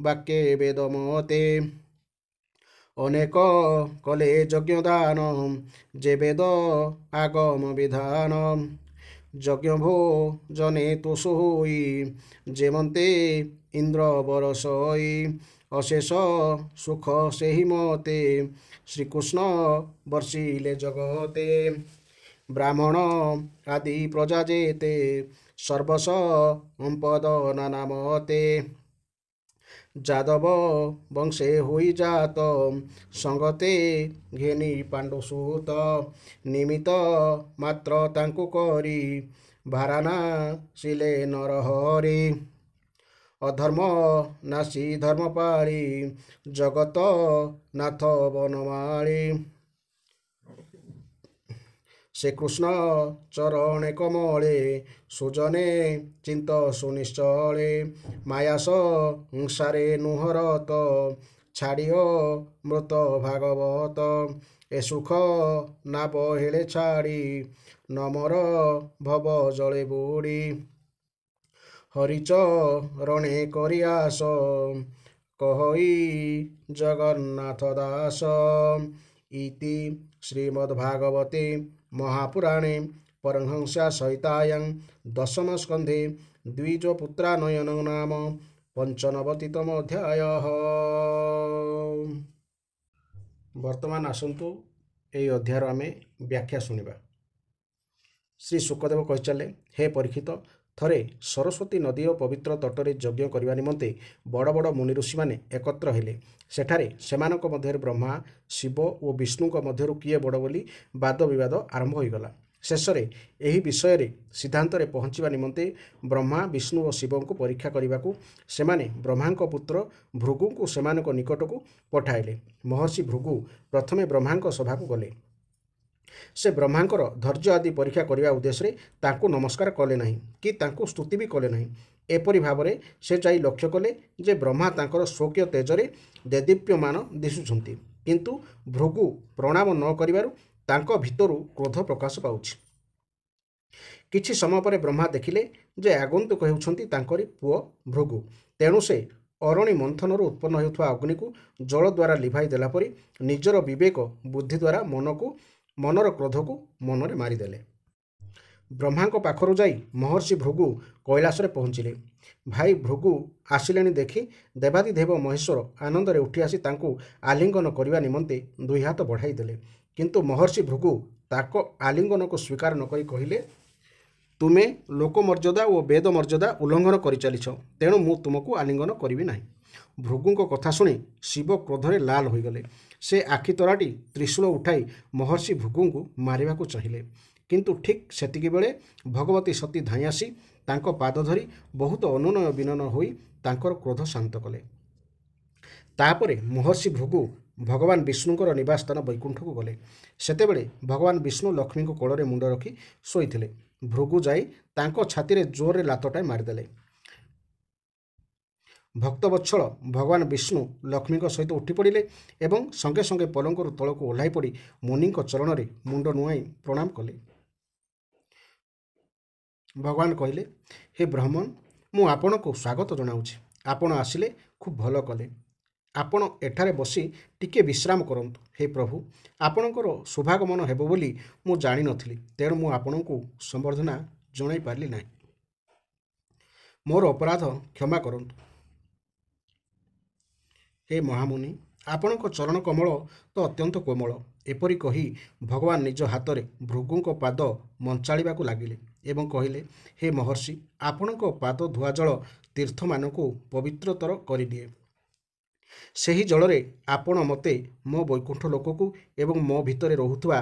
ବାକ୍ୟେ ବେଦ ମତେ। ଅନେକ କଲେ ଯଜ୍ଞ ଦାନ ଯେ ବେଦ ଆଗମ ବିଧାନ। ଯଜ୍ଞ ଭୋଜନେ ତୋଷ ହୋଇ ଯେମନ୍ତେ ଇନ୍ଦ୍ର ବରସଇ। ଅଶେଷ ସୁଖ ସେହି ମତେ ଶ୍ରୀକୃଷ୍ଣ ବର୍ଷିଲେ ଜଗତେ। ବ୍ରାହ୍ମଣ ଆଦି ପ୍ରଜା ଯେତେ ସର୍ବସମ୍ପଦ ନାନା ମତେ। ଯାଦବ ବଂଶେ ହୋଇ ଜାତ ସଙ୍ଗତେ ଘେନି ପାଣ୍ଡୁସୂତ। ନିମିତ ମାତ୍ର ତାଙ୍କୁ କରି ଭାରାନାସିଲେ ନରହରି। ଅଧର୍ମ ନାଶୀ ଧର୍ମ ପାଳି ଜଗତ ନାଥ ବନମାଳି। ସେ କୃଷ୍ଣ ଚରଣେ କମଳେ ସୁଜନେ ଚିନ୍ତ ସୁନିଶ୍ଚଳେ। ମାୟା ସଂସାରେ ନୁହରତ ଛାଡ଼ିଅ ମୃତ ଭାଗବତ। ଏ ସୁଖ ନାବ ହେଳେ ଛାଡ଼ି ନମର ଭବ ଜଳେ ବୁଡ଼ି। ହରିଚରଣେ କରି ଆସ କହଇ ଜଗନ୍ନାଥ ଦାସ। ଇତି ଶ୍ରୀମଦ୍ଭାଗବତେ ମହାପୁରାଣେ ପରମହଂସ୍ୟା ସହିତାୟାଂ ଦଶମ ସ୍କନ୍ଧେ ଦ୍ୱିଜପୁତ୍ରାନୟନ ନାମ ପଞ୍ଚନବତିତମ ଅଧ୍ୟାୟଃ। ବର୍ତ୍ତମାନ ଆସନ୍ତୁ ଏହି ଅଧ୍ୟାୟର ଆମେ ବ୍ୟାଖ୍ୟା ଶୁଣିବା। ଶ୍ରୀ ଶୁକଦେବ କହିଚାଲେ, ହେ ପରୀକ୍ଷିତ, ଥରେ ସରସ୍ୱତୀ ନଦୀର ପବିତ୍ର ତଟରେ ଯଜ୍ଞ କରିବା ନିମନ୍ତେ ବଡ଼ ବଡ଼ ମୁନି ଋଷିମାନେ ଏକତ୍ର ହେଲେ। ସେଠାରେ ସେମାନଙ୍କ ମଧ୍ୟରେ ବ୍ରହ୍ମା, ଶିବ ଓ ବିଷ୍ଣୁଙ୍କ ମଧ୍ୟରୁ କିଏ ବଡ଼ ବୋଲି ବାଦ ବିବାଦ ଆରମ୍ଭ ହୋଇଗଲା। ଶେଷରେ ଏହି ବିଷୟରେ ସିଦ୍ଧାନ୍ତରେ ପହଞ୍ଚିବା ନିମନ୍ତେ ବ୍ରହ୍ମା, ବିଷ୍ଣୁ ଓ ଶିବଙ୍କୁ ପରୀକ୍ଷା କରିବାକୁ ସେମାନେ ବ୍ରହ୍ମାଙ୍କ ପୁତ୍ର ଭୃଗୁଙ୍କୁ ସେମାନଙ୍କ ନିକଟକୁ ପଠାଇଲେ। ମହର୍ଷି ଭୃଗୁ ପ୍ରଥମେ ବ୍ରହ୍ମାଙ୍କ ସଭାକୁ ଗଲେ। ସେ ବ୍ରହ୍ମାଙ୍କର ଧୈର୍ଯ୍ୟ ଆଦି ପରୀକ୍ଷା କରିବା ଉଦ୍ଦେଶ୍ୟରେ ତାଙ୍କୁ ନମସ୍କାର କଲେ ନାହିଁ କି ତାଙ୍କୁ ସ୍ତୁତି ବି କଲେ ନାହିଁ। ଏପରି ଭାବରେ ସେ ଯାଇ ଲକ୍ଷ୍ୟ କଲେ ଯେ ବ୍ରହ୍ମା ତାଙ୍କର ସ୍ୱକୀୟ ତେଜରେ ଦେଦୀପ୍ୟମାନ ଦିଶୁଛନ୍ତି, କିନ୍ତୁ ଭୃଗୁ ପ୍ରଣାମ ନ କରିବାରୁ ତାଙ୍କ ଭିତରୁ କ୍ରୋଧ ପ୍ରକାଶ ପାଉଛି। କିଛି ସମୟ ପରେ ବ୍ରହ୍ମା ଦେଖିଲେ ଯେ ଆଗନ୍ତୁକ ହେଉଛନ୍ତି ତାଙ୍କରି ପୁଅ ଭୃଗୁ। ତେଣୁ ସେ ଅରଣି ମନ୍ଥନରୁ ଉତ୍ପନ୍ନ ହେଉଥିବା ଅଗ୍ନିକୁ ଜଳ ଦ୍ୱାରା ଲିଭାଇ ଦେଲା ପରି ନିଜର ବିବେକ ବୁଦ୍ଧି ଦ୍ୱାରା ମନର କ୍ରୋଧକୁ ମନରେ ମାରିଦେଲେ। ବ୍ରହ୍ମାଙ୍କ ପାଖରୁ ଯାଇ ମହର୍ଷି ଭୃଗୁ କୈଳାସରେ ପହଞ୍ଚିଲେ। ଭାଇ ଭୃଗୁ ଆସିଲେଣି ଦେଖି ଦେବାଦିଦେବ ମହେଶ୍ୱର ଆନନ୍ଦରେ ଉଠି ଆସି ତାଙ୍କୁ ଆଲିଙ୍ଗନ କରିବା ନିମନ୍ତେ ଦୁଇ ହାତ ବଢ଼ାଇ ଦେଲେ। କିନ୍ତୁ ମହର୍ଷି ଭୃଗୁ ତାଙ୍କ ଆଲିଙ୍ଗନକୁ ସ୍ୱୀକାର ନ କରି କହିଲେ, ତୁମେ ଲୋକମର୍ଯ୍ୟାଦା ଓ ବେଦ ମର୍ଯ୍ୟାଦା ଉଲ୍ଲଙ୍ଘନ କରିଚାଲିଛ, ତେଣୁ ମୁଁ ତୁମକୁ ଆଲିଙ୍ଗନ କରିବି ନାହିଁ। ଭୃଗୁଙ୍କ କଥା ଶୁଣି ଶିବ କ୍ରୋଧରେ ଲାଲ ହୋଇଗଲେ। ସେ ଆଖି ତରାଟି ତ୍ରିଶୂଳ ଉଠାଇ ମହର୍ଷି ଭୃଗୁଙ୍କୁ ମାରିବାକୁ ଚାହିଁଲେ। କିନ୍ତୁ ଠିକ୍ ସେତିକିବେଳେ ଭଗବତୀ ସତୀ ଧାଇଁ ଆସି ତାଙ୍କ ପାଦ ଧରି ବହୁତ ଅନୁନୟ ବିନୟ ହୋଇ ତାଙ୍କର କ୍ରୋଧ ଶାନ୍ତ କଲେ। ତାପରେ ମହର୍ଷି ଭୃଗୁ ଭଗବାନ ବିଷ୍ଣୁଙ୍କର ନିବାସ ସ୍ଥାନ ବୈକୁଣ୍ଠକୁ ଗଲେ। ସେତେବେଳେ ଭଗବାନ ବିଷ୍ଣୁ ଲକ୍ଷ୍ମୀଙ୍କ କୋଳରେ ମୁଣ୍ଡ ରଖି ଶୋଇଥିଲେ। ଭୃଗୁ ଯାଇ ତାଙ୍କ ଛାତିରେ ଜୋରରେ ଲାତଟାଏ ମାରିଦେଲେ। ଭକ୍ତବତ୍ସଳ ଭଗବାନ ବିଷ୍ଣୁ ଲକ୍ଷ୍ମୀଙ୍କ ସହିତ ଉଠି ପଡ଼ିଲେ ଏବଂ ସଙ୍ଗେ ସଙ୍ଗେ ପଲଙ୍କରୁ ତଳକୁ ଓହ୍ଲାଇ ପଡ଼ି ମୁନିଙ୍କ ଚରଣରେ ମୁଣ୍ଡ ନୁଆଁଇ ପ୍ରଣାମ କଲେ। ଭଗବାନ କହିଲେ, ହେ ବ୍ରହ୍ମନ୍, ମୁଁ ଆପଣଙ୍କୁ ସ୍ୱାଗତ ଜଣାଉଛି। ଆପଣ ଆସିଲେ ଖୁବ୍ ଭଲ କଲେ। ଆପଣ ଏଠାରେ ବସି ଟିକିଏ ବିଶ୍ରାମ କରନ୍ତୁ। ହେ ପ୍ରଭୁ, ଆପଣଙ୍କର ଶୁଭାଗମନ ହେବ ବୋଲି ମୁଁ ଜାଣିନଥିଲି, ତେଣୁ ମୁଁ ଆପଣଙ୍କୁ ସମ୍ବର୍ଦ୍ଧନା ଜଣାଇ ପାରିଲି ନାହିଁ। ମୋର ଅପରାଧ କ୍ଷମା କରନ୍ତୁ। ହେ ମହାମୁନି, ଆପଣଙ୍କ ଚରଣ କମଳ ତ ଅତ୍ୟନ୍ତ କୋମଳ। ଏପରି କହି ଭଗବାନ ନିଜ ହାତରେ ଭୃଗୁଙ୍କ ପାଦ ମଞ୍ଚାଳିବାକୁ ଲାଗିଲେ ଏବଂ କହିଲେ, ହେ ମହର୍ଷି, ଆପଣଙ୍କ ପାଦ ଧୁଆ ଜଳ ତୀର୍ଥମାନଙ୍କୁ ପବିତ୍ରତର କରିଦିଏ। ସେହି ଜଳରେ ଆପଣ ମୋତେ ମୋ ବୈକୁଣ୍ଠ ଲୋକକୁ ଏବଂ ମୋ ଭିତରେ ରହୁଥିବା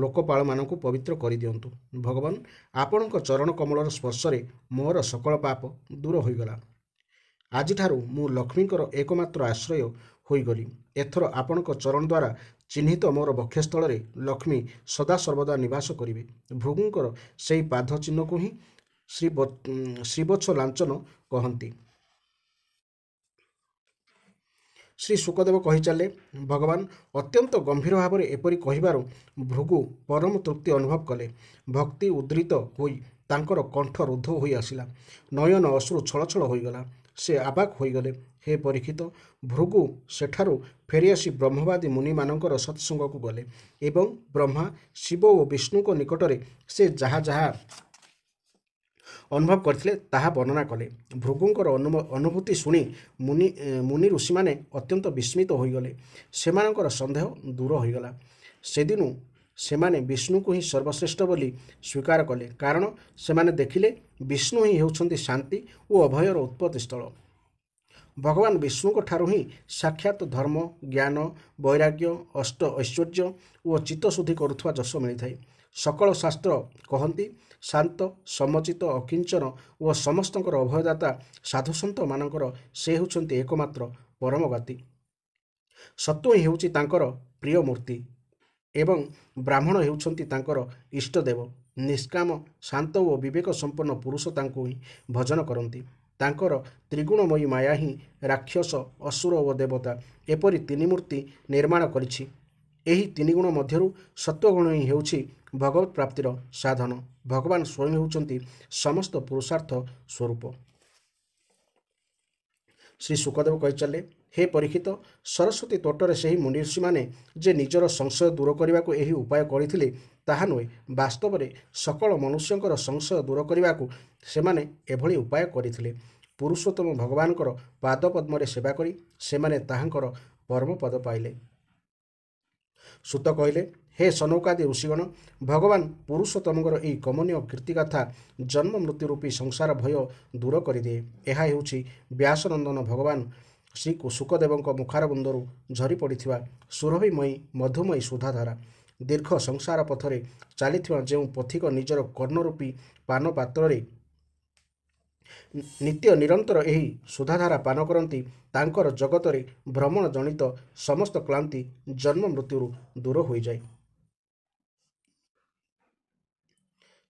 ଲୋକପାଳମାନଙ୍କୁ ପବିତ୍ର କରିଦିଅନ୍ତୁ। ଭଗବାନ, ଆପଣଙ୍କ ଚରଣ କମଳର ସ୍ପର୍ଶରେ ମୋର ସକଳ ପାପ ଦୂର ହୋଇଗଲା। ଆଜିଠାରୁ ମୁଁ ଲକ୍ଷ୍ମୀଙ୍କର ଏକମାତ୍ର ଆଶ୍ରୟ ହୋଇଗଲି। ଏଥର ଆପଣଙ୍କ ଚରଣ ଦ୍ୱାରା ଚିହ୍ନିତ ମୋର ବକ୍ଷସ୍ଥଳରେ ଲକ୍ଷ୍ମୀ ସଦାସର୍ବଦା ନିବାସ କରିବେ। ଭୃଗୁଙ୍କର ସେହି ପାଦ ଚିହ୍ନକୁ ହିଁ ଶ୍ରୀବତ୍ସ ଲାଞ୍ଚନ କହନ୍ତି। ଶ୍ରୀ ଶୁକଦେବ କହିଚାଲେ, ଭଗବାନ ଅତ୍ୟନ୍ତ ଗମ୍ଭୀର ଭାବରେ ଏପରି କହିବାରୁ ଭୃଗୁ ପରମ ତୃପ୍ତି ଅନୁଭବ କଲେ। ଭକ୍ତି ଉଦ୍ରିତ ହୋଇ ତାଙ୍କର କଣ୍ଠ ରୁଦ୍ଧ ହୋଇ ଆସିଲା। ନୟନ ଅଶ୍ରୁ ଛଳଛଳ ହୋଇଗଲା। ସେ ଅବାକ୍ ହୋଇଗଲେ। ହେ ପରୀକ୍ଷିତ, ଭୃଗୁ ସେଠାରୁ ଫେରିଆସି ବ୍ରହ୍ମବାଦୀ ମୁନିମାନଙ୍କର ସତ୍ସଙ୍ଗକୁ ଗଲେ ଏବଂ ବ୍ରହ୍ମା, ଶିବ ଓ ବିଷ୍ଣୁଙ୍କ ନିକଟରେ ସେ ଯାହା ଯାହା ଅନୁଭବ କରିଥିଲେ ତାହା ବର୍ଣ୍ଣନା କଲେ। ଭୃଗୁଙ୍କର ଅନୁଭୂତି ଶୁଣି ମୁନି ଋଷିମାନେ ଅତ୍ୟନ୍ତ ବିସ୍ମିତ ହୋଇଗଲେ। ସେମାନଙ୍କର ସନ୍ଦେହ ଦୂର ହୋଇଗଲା। ସେଦିନୁ ସେମାନେ ବିଷ୍ଣୁଙ୍କୁ ହିଁ ସର୍ବଶ୍ରେଷ୍ଠ ବୋଲି ସ୍ୱୀକାର କଲେ, କାରଣ ସେମାନେ ଦେଖିଲେ ବିଷ୍ଣୁ ହିଁ ହେଉଛନ୍ତି ଶାନ୍ତି ଓ ଅଭୟର ଉତ୍ପତ୍ତି ସ୍ଥଳ। ଭଗବାନ ବିଷ୍ଣୁଙ୍କ ଠାରୁ ହିଁ ସାକ୍ଷାତ ଧର୍ମ, ଜ୍ଞାନ, ବୈରାଗ୍ୟ, ଅଷ୍ଟ ଐଶ୍ୱର୍ଯ୍ୟ ଓ ଚିତ୍ତଶୁଦ୍ଧି କରୁଥିବା ଯଶ ମିଳିଥାଏ। ସକଳ ଶାସ୍ତ୍ର କହନ୍ତି, ଶାନ୍ତ, ସମଚିତ, ଅକିଞ୍ଚନ ଓ ସମସ୍ତଙ୍କର ଅଭୟଦାତା ସାଧୁସନ୍ଥମାନଙ୍କର ସେ ହେଉଛନ୍ତି ଏକମାତ୍ର ପରମଗତି। ସତ୍ତ୍ୱ ହିଁ ହେଉଛି ତାଙ୍କର ପ୍ରିୟ ମୂର୍ତ୍ତି ଏବଂ ବ୍ରାହ୍ମଣ ହେଉଛନ୍ତି ତାଙ୍କର ଇଷ୍ଟଦେବ। ନିଷ୍କାମ, ଶାନ୍ତ ଓ ବିବେକ ସମ୍ପନ୍ନ ପୁରୁଷ ତାଙ୍କୁ ହିଁ ଭଜନ କରନ୍ତି। ତାଙ୍କର ତ୍ରିଗୁଣମୟୀ ମାୟା ହିଁ ରାକ୍ଷସ, ଅସୁର ଓ ଦେବତା ଏପରି ତିନି ମୂର୍ତ୍ତି ନିର୍ମାଣ କରିଛି। ଏହି ତିନି ଗୁଣ ମଧ୍ୟରୁ ସତ୍ୱଗୁଣ ହିଁ ହେଉଛି ଭଗବତ୍ ପ୍ରାପ୍ତିର ସାଧନ। ଭଗବାନ ସ୍ୱୟଂ ହେଉଛନ୍ତି ସମସ୍ତ ପୁରୁଷାର୍ଥ ସ୍ୱରୂପ। ଶ୍ରୀ ଶୁକଦେବ କହିଚାଲେ, ହେ ପରୀକ୍ଷିତ, ସରସ୍ୱତୀ ତୋଟରେ ସେହି ମୁନିଋଷିମାନେ ଯେ ନିଜର ସଂଶୟ ଦୂର କରିବାକୁ ଏହି ଉପାୟ କରିଥିଲେ ତାହା ନୁହେଁ, ବାସ୍ତବରେ ସକଳ ମନୁଷ୍ୟଙ୍କର ସଂଶୟ ଦୂର କରିବାକୁ ସେମାନେ ଏଭଳି ଉପାୟ କରିଥିଲେ। ପୁରୁଷୋତ୍ତମ ଭଗବାନଙ୍କର ପାଦପଦ୍ମରେ ସେବା କରି ସେମାନେ ତାହାଙ୍କର ପରମପଦ ପାଇଲେ। ସୂତ କହିଲେ, ହେ ସନୌକାଦି ଋଷିଗଣ, ଭଗବାନ ପୁରୁଷୋତ୍ତମଙ୍କର ଏହି କମନୀୟ କୀର୍ତ୍ତିଗାଥା ଜନ୍ମ ମୃତ୍ୟୁ ରୂପୀ ସଂସାର ଭୟ ଦୂର କରିଦିଏ। ଏହା ହେଉଛି ବ୍ୟାସନନ୍ଦନ ଭଗବାନ ଶ୍ରୀ ଶୁକଦେବଙ୍କ ମୁଖାରବନ୍ଧରୁ ଝରି ପଡ଼ିଥିବା ସୁରଭିମୟୀ ମଧୁମୟୀ ସୁଧାଧାରା। ଦୀର୍ଘ ସଂସାର ପଥରେ ଚାଲିଥିବା ଯେଉଁ ପଥିକ ନିଜର କର୍ଣ୍ଣରୂପୀ ପାନ ପାତ୍ରରେ ନିତ୍ୟ ନିରନ୍ତର ଏହି ସୁଧାଧାରା ପାନ କରନ୍ତି, ତାଙ୍କର ଜଗତରେ ଭ୍ରମଣ ଜନିତ ସମସ୍ତ କ୍ଳାନ୍ତି ଜନ୍ମ ମୃତ୍ୟୁରୁ ଦୂର ହୋଇଯାଏ।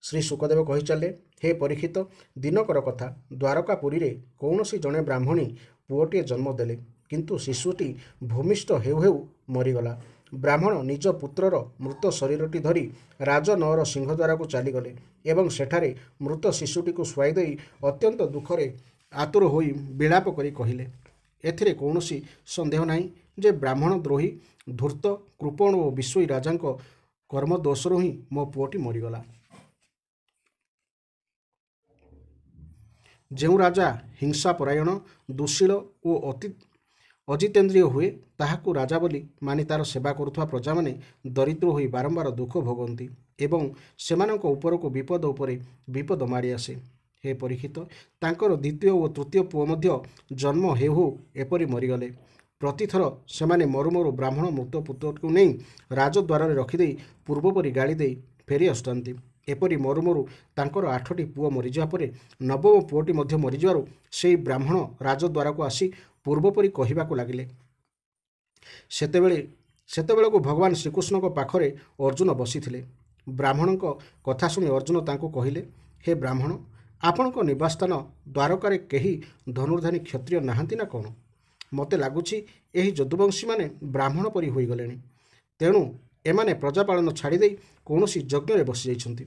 ଶ୍ରୀ ଶୁକଦେବ କହିଚାଲେ, ହେ ପରୀକ୍ଷିତ, ଦିନକର କଥା, ଦ୍ୱାରକାପୁରୀରେ କୌଣସି ଜଣେ ବ୍ରାହ୍ମଣୀ ପୁଅଟିଏ ଜନ୍ମ ଦେଲେ, କିନ୍ତୁ ଶିଶୁଟି ଭୂମିଷ୍ଠ ହେଉ ହେଉ ମରିଗଲା। ବ୍ରାହ୍ମଣ ନିଜ ପୁତ୍ରର ମୃତ ଶରୀରଟି ଧରି ରାଜନଅର ସିଂହଦ୍ୱାରକୁ ଚାଲିଗଲେ ଏବଂ ସେଠାରେ ମୃତ ଶିଶୁଟିକୁ ଶୁଆଇ ଦେଇ ଅତ୍ୟନ୍ତ ଦୁଃଖରେ ଆତୁର ହୋଇ ବିଳାପ କରି କହିଲେ, ଏଥିରେ କୌଣସି ସନ୍ଦେହ ନାହିଁ ଯେ ବ୍ରାହ୍ମଣ ଦ୍ରୋହୀ, ଧୂର୍ତ୍ତ, କୃପଣ ଓ ବିଶ୍ୱୀ ରାଜାଙ୍କ କର୍ମଦୋଷରୁ ହିଁ ମୋ ପୁଅଟି ମରିଗଲା। ଯେଉଁ ରାଜା ହିଂସାପରାୟଣ, ଦୁଃଶୀଳ ଓ ଅଜିତେନ୍ଦ୍ରିୟ ହୁଏ, ତାହାକୁ ରାଜା ବୋଲି ମାନି ତାର ସେବା କରୁଥିବା ପ୍ରଜାମାନେ ଦରିଦ୍ର ହୋଇ ବାରମ୍ବାର ଦୁଃଖ ଭୋଗନ୍ତି ଏବଂ ସେମାନଙ୍କ ଉପରକୁ ବିପଦ ଉପରେ ବିପଦ ମାଡ଼ି ଆସେ। ହେ ପରୀକ୍ଷିତ, ତାଙ୍କର ଦ୍ୱିତୀୟ ଓ ତୃତୀୟ ପୁଅ ମଧ୍ୟ ଜନ୍ମ ହେଉ ହେଉ ଏପରି ମରିଗଲେ। ପ୍ରତିଥର ସେମାନେ ମରୁ ମରୁ ବ୍ରାହ୍ମଣ ମୃତ ପୁତ୍ରକୁ ନେଇ ରାଜଦ୍ୱାରରେ ରଖିଦେଇ ପୂର୍ବପରି ଗାଳି ଦେଇ ଫେରି ଆସୁଥାନ୍ତି। ଏପରି ମରୁ ମରୁ ତାଙ୍କର 8ଟି ପୁଅ ମରିଯିବା ପରେ ନବମ ପୁଅଟି ମଧ୍ୟ ମରିଯିବାରୁ ସେହି ବ୍ରାହ୍ମଣ ରାଜଦ୍ୱାରକୁ ଆସି ପୂର୍ବପରି କହିବାକୁ ଲାଗିଲେ, ସେତେବେଳକୁ ଭଗବାନ ଶ୍ରୀକୃଷ୍ଣଙ୍କ ପାଖରେ ଅର୍ଜୁନ ବସିଥିଲେ। ବ୍ରାହ୍ମଣଙ୍କ କଥା ଶୁଣି ଅର୍ଜୁନ ତାଙ୍କୁ କହିଲେ, ହେ ବ୍ରାହ୍ମଣ, ଆପଣଙ୍କ ନିବାସସ୍ଥାନ ଦ୍ୱାରକାରେ କେହି ଧନୁର୍ଦ୍ଧାନୀ କ୍ଷତ୍ରିୟ ନାହାନ୍ତି ନା କ'ଣ? ମୋତେ ଲାଗୁଛି ଏହି ଯଦୁବଂଶୀମାନେ ବ୍ରାହ୍ମଣ ପରି ହୋଇଗଲେଣି। ତେଣୁ ଏମାନେ ପ୍ରଜାପାଳନ ଛାଡ଼ିଦେଇ କୌଣସି ଯଜ୍ଞରେ ବସିଯାଇଛନ୍ତି।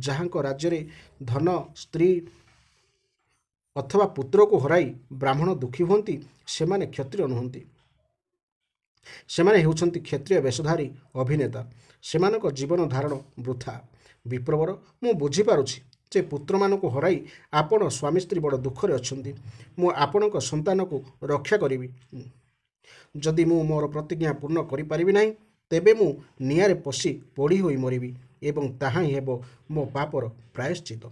ଯାହାଙ୍କ ରାଜ୍ୟରେ ଧନ, ସ୍ତ୍ରୀ ଅଥବା ପୁତ୍ରକୁ ହରାଇ ବ୍ରାହ୍ମଣ ଦୁଃଖୀ ହୁଅନ୍ତି, ସେମାନେ କ୍ଷତ୍ରିୟ ନୁହନ୍ତି। ସେମାନେ ହେଉଛନ୍ତି କ୍ଷତ୍ରିୟ ବେଶଧାରୀ ଅଭିନେତା। ସେମାନଙ୍କ ଜୀବନ ଧାରଣ ବୃଥା। ବିପ୍ରବର, ମୁଁ ବୁଝିପାରୁଛି ଯେ ପୁତ୍ରମାନଙ୍କୁ ହରାଇ ଆପଣ ସ୍ୱାମୀ ସ୍ତ୍ରୀ ବଡ଼ ଦୁଃଖରେ ଅଛନ୍ତି। ମୁଁ ଆପଣଙ୍କ ସନ୍ତାନକୁ ରକ୍ଷା କରିବି। ଯଦି ମୁଁ ମୋର ପ୍ରତିଜ୍ଞା ପୂର୍ଣ୍ଣ କରିପାରିବି ନାହିଁ, ତେବେ ମୁଁ ନିଆଁରେ ପଶି ପୋଡ଼ି ହୋଇ ମରିବି ଏବଂ ତାହା ହିଁ ହେବ ମୋ ପାପର ପ୍ରାୟଶ୍ଚିତ।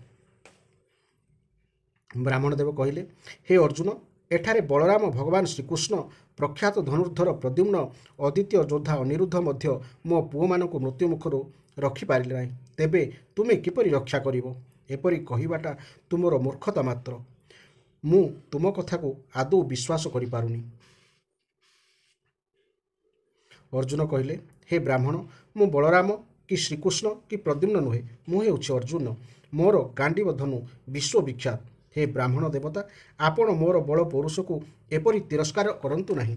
ବ୍ରାହ୍ମଣଦେବ କହିଲେ, ହେ ଅର୍ଜୁନ, ଏଠାରେ ବଳରାମ, ଭଗବାନ ଶ୍ରୀକୃଷ୍ଣ, ପ୍ରଖ୍ୟାତ ଧନୁର୍ଦ୍ଧର ପ୍ରଦ୍ୟୁମ୍ନ, ଅଦ୍ୱିତୀୟ ଯୋଦ୍ଧା ଅନିରୁଦ୍ଧ ମଧ୍ୟ ମୋ ପୁଅମାନଙ୍କୁ ମୃତ୍ୟୁମୁଖରୁ ରଖିପାରିଲେ ନାହିଁ। ତେବେ ତୁମେ କିପରି ରକ୍ଷା କରିବ? ଏପରି କହିବାଟା ତୁମର ମୂର୍ଖତା ମାତ୍ର। ମୁଁ ତୁମ କଥାକୁ ଆଦୌ ବିଶ୍ୱାସ କରିପାରୁନି। ଅର୍ଜୁନ କହିଲେ, ହେ ବ୍ରାହ୍ମଣ, ମୁଁ ବଳରାମ କି ଶ୍ରୀକୃଷ୍ଣ କି ପ୍ରଦ୍ୟୁମ୍ନ ନୁହେଁ। ମୁଁ ହେଉଛି ଅର୍ଜୁନ। ମୋର ଗାଣ୍ଡୀବ ଧନୁ ବିଶ୍ୱବିଖ୍ୟାତ। ହେ ବ୍ରାହ୍ମଣ ଦେବତା, ଆପଣ ମୋର ବଳ ପୌରୁଷକୁ ଏପରି ତିରସ୍କାର କରନ୍ତୁ ନାହିଁ।